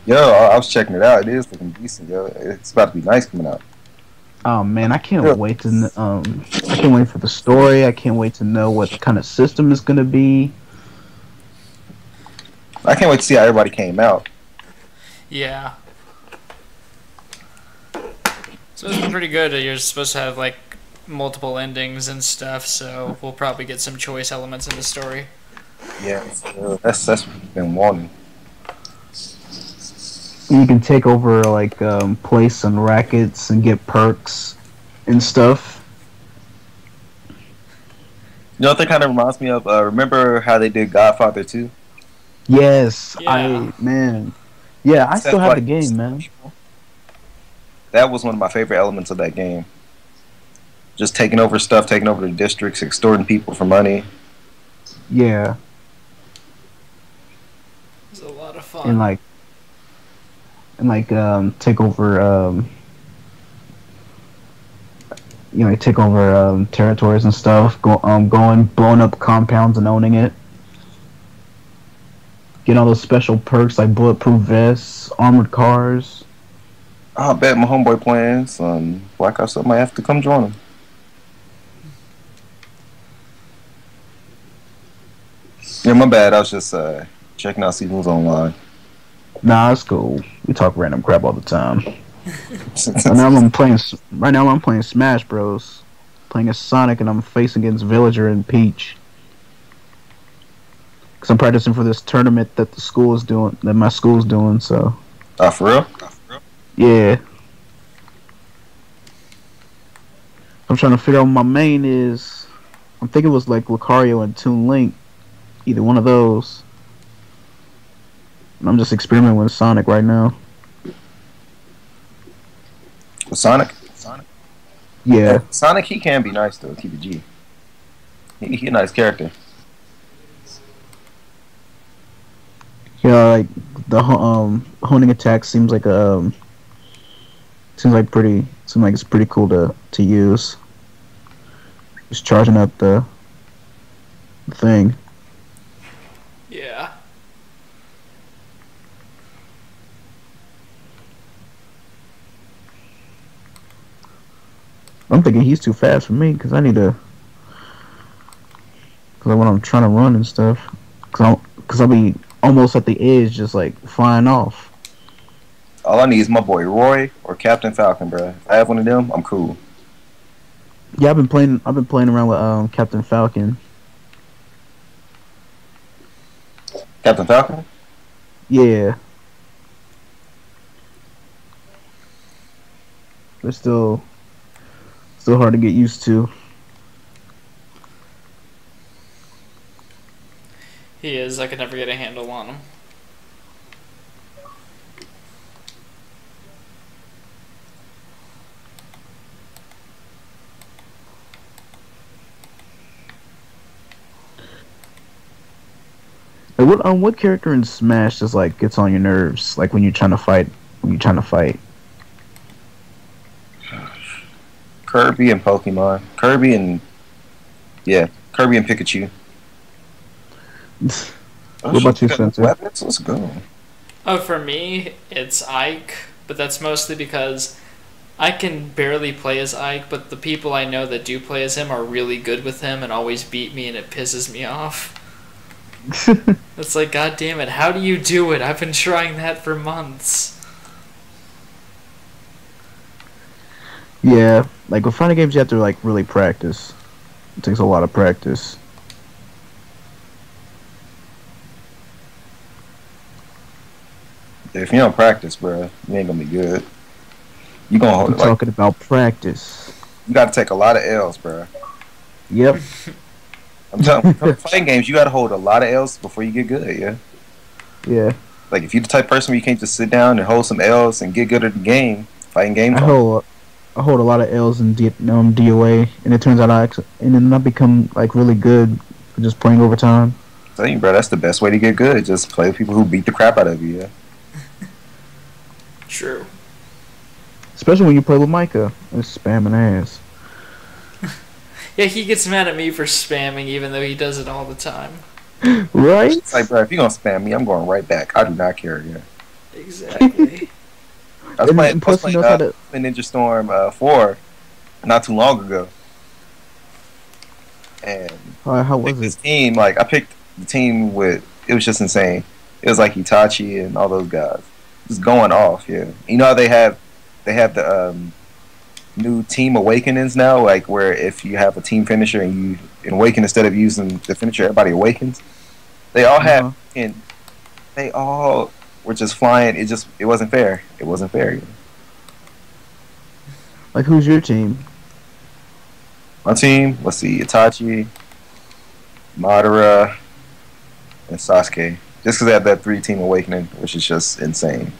Yo, I was checking it out. It is looking decent, yo. It's about to be nice coming out. Oh man, I can't wait to I can't wait for the story. I can't wait to know what kind of system is gonna be. I can't wait to see how everybody came out. Yeah. So it's pretty good. You're supposed to have like multiple endings and stuff, so we'll probably get some choice elements in the story. Yeah, that's what we've been wanting. You can take over like place and rackets and get perks and stuff. You know what that kind of reminds me of? Remember how they did Godfather 2? Yes, yeah. I still have the game, man. That was one of my favorite elements of that game. Just taking over stuff, taking over the districts, extorting people for money. Yeah. It was a lot of fun. And take over take over territories and stuff, blowing up compounds and owning it. Get all those special perks like bulletproof vests, armored cars. I bet my homeboy playing some Black Ops, I might have to come join him. Yeah, my bad. I was just checking out see who's online. Nah, it's cool. We talk random crap all the time. Right now I'm playing Smash Bros. Playing as Sonic, and I'm facing against Villager and Peach. Cause I'm practicing for this tournament that my school's doing. So. For real? Yeah. I'm trying to figure out what my main is. I'm thinking it was like Lucario and Toon Link. Either one of those. I'm just experimenting with Sonic right now. With Sonic? Yeah. Sonic, he can be nice though. Keep it G. He a nice character. Yeah, like the honing attack seems like it's pretty cool to use. Just charging up the thing. Yeah. I'm thinking he's too fast for me because when I'm trying to run and stuff, because I'll be almost at the edge, just like flying off. All I need is my boy Roy or Captain Falcon, bro. If I have one of them, I'm cool. Yeah, I've been playing around with Captain Falcon. Captain Falcon? Yeah. They're still hard to get used to. He is. I could never get a handle on him. What character in Smash just like gets on your nerves, like when you're trying to fight? Kirby and Pokemon. Kirby and Pikachu. What about you, Spencer? Weapons? Let's go. Oh, for me, it's Ike, but that's mostly because I can barely play as Ike, but the people I know that do play as him are really good with him and always beat me, and it pisses me off. It's like, God damn it, how do you do it? I've been trying that for months. Yeah, like with fighting games, you have to like really practice. It takes a lot of practice. If you don't practice, bro, you ain't gonna be good. You gonna hold I'm it. Like, talking about practice. you got to take a lot of L's, bro. Yep. I'm telling you, fighting games, you got to hold a lot of L's before you get good. Yeah. Yeah. Like if you're the type of person where you can't just sit down and hold some L's and get good at the game, fighting games. I hold a lot of L's in DOA, and it turns out I become like really good for just playing over time. I'm telling you, bro, that's the best way to get good. Just play with people who beat the crap out of you. Yeah. True. Especially when you play with Micah. It's spamming ass. Yeah, he gets mad at me for spamming even though he does it all the time. Right? It's like, bro, if you're going to spam me, I'm going right back. I do not care. Yeah. Exactly. I was playing to... Ninja Storm 4 not too long ago. And how was this team, like, I picked the team with, it was just insane. It was like Itachi and all those guys. Just going off, yeah. You know how they have the new team awakenings now, like where if you have a team finisher and you awaken instead of using the finisher, everybody awakens. They all have, and they all were just flying. It wasn't fair. It wasn't fair. Like, who's your team? My team, let's see, Itachi, Madara, and Sasuke. Just because they have that 3-team awakening, which is just insane.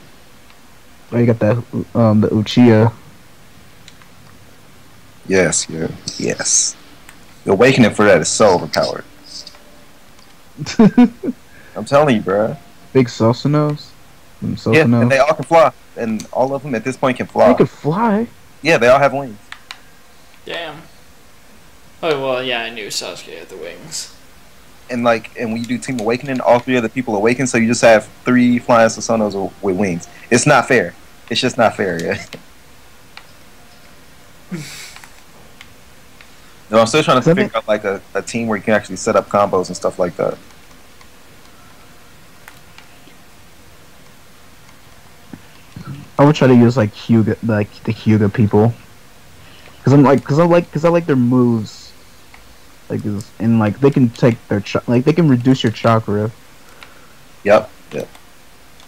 Oh, you got that, the Uchiha. Yes, yeah, yes. The awakening for that is so overpowered. I'm telling you, bro. Big Susanos? Yeah, and they all can fly. And all of them at this point can fly. They can fly? Yeah, they all have wings. Damn. Oh, well, yeah, I knew Sasuke had the wings. And when you do Team Awakening, all 3 other people awaken, so you just have 3 flying Susanos with wings. It's not fair. It's just not fair, yeah. No, I'm still trying to figure out like a team where you can actually set up combos and stuff like that. I would try to use like Hyuga, like the Hyuga people, because I like their moves, and like they can take their they can reduce your chakra. Yep. Yep.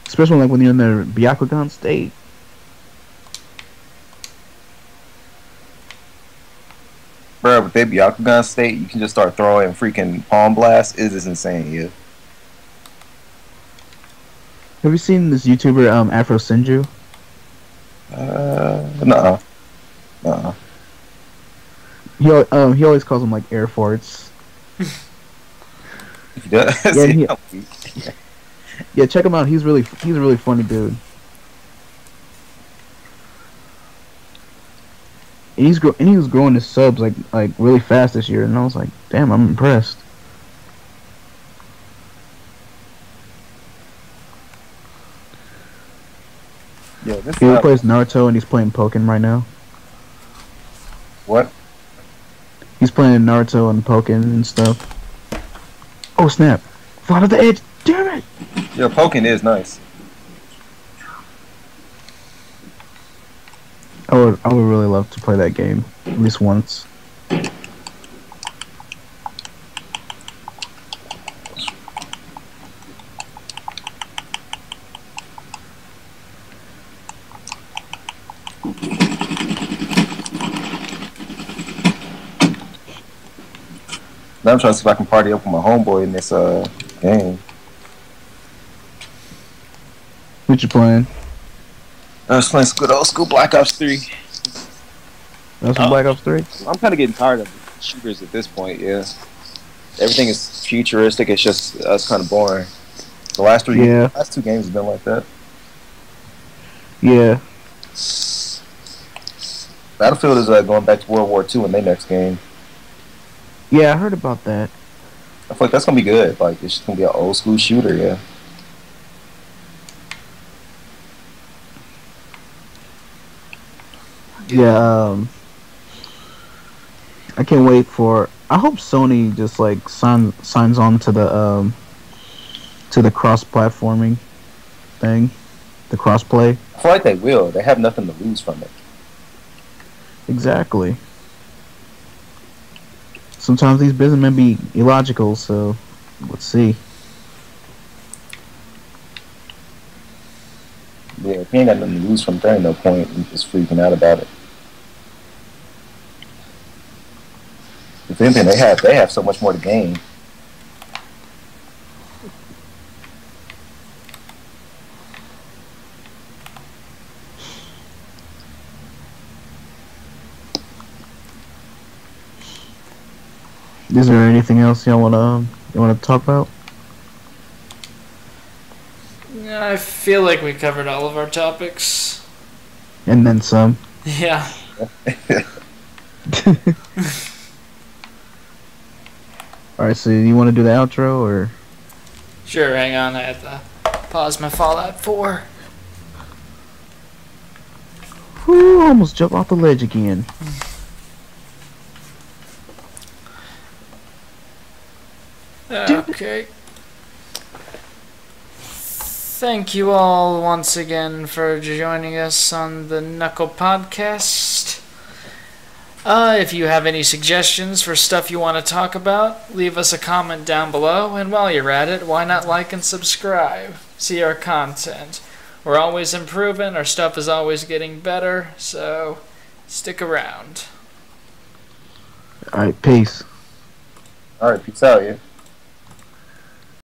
Especially like when you're in the Byakugan state. Bro, with that Byakugan state, you can just start throwing freaking palm blasts. It is insane, yeah. Have you seen this YouTuber Afro Senju? No. He always calls them like air farts. He does. Yeah, check him out. He's a really funny dude. And he was growing his subs like really fast this year, and I was like, damn, I'm impressed. Yeah, he plays Naruto and he's playing Pokken right now. What? He's playing Naruto and Pokken and stuff. Oh snap! Fly to the edge! Damn it! Yeah, Pokken is nice. I would really love to play that game at least once. Now I'm trying to see if I can party up with my homeboy in this game. What you playing? I was playing some good old school Black Ops 3. That's some Black Ops 3? I'm kind of getting tired of shooters at this point, yeah. Everything is futuristic, it's kind of boring. The last 2 games have been like that. Yeah. Battlefield is going back to World War II in their next game. Yeah, I heard about that. I feel like that's going to be good. Like, it's just going to be an old school shooter, yeah. Yeah, I can't wait for. I hope Sony just like signs on to the cross-platforming thing, the cross-play. I feel like they will. They have nothing to lose from it. Exactly. Sometimes these businessmen be illogical, so let's see. Yeah, if you ain't got nothing to lose from it, there ain't no point in just freaking out about it. If anything, they have so much more to gain. Is there anything else y'all wanna talk about? I feel like we covered all of our topics. And then some. Yeah. Alright, so you want to do the outro, or? Sure, hang on. I have to pause my Fallout 4. Whew, almost jumped off the ledge again. Okay. Thank you all once again for joining us on the Knuckle Podcast. If you have any suggestions for stuff you want to talk about, leave us a comment down below, and while you're at it, why not like and subscribe? See our content. We're always improving, our stuff is always getting better, so stick around. Alright, peace. Alright, peace out, yeah.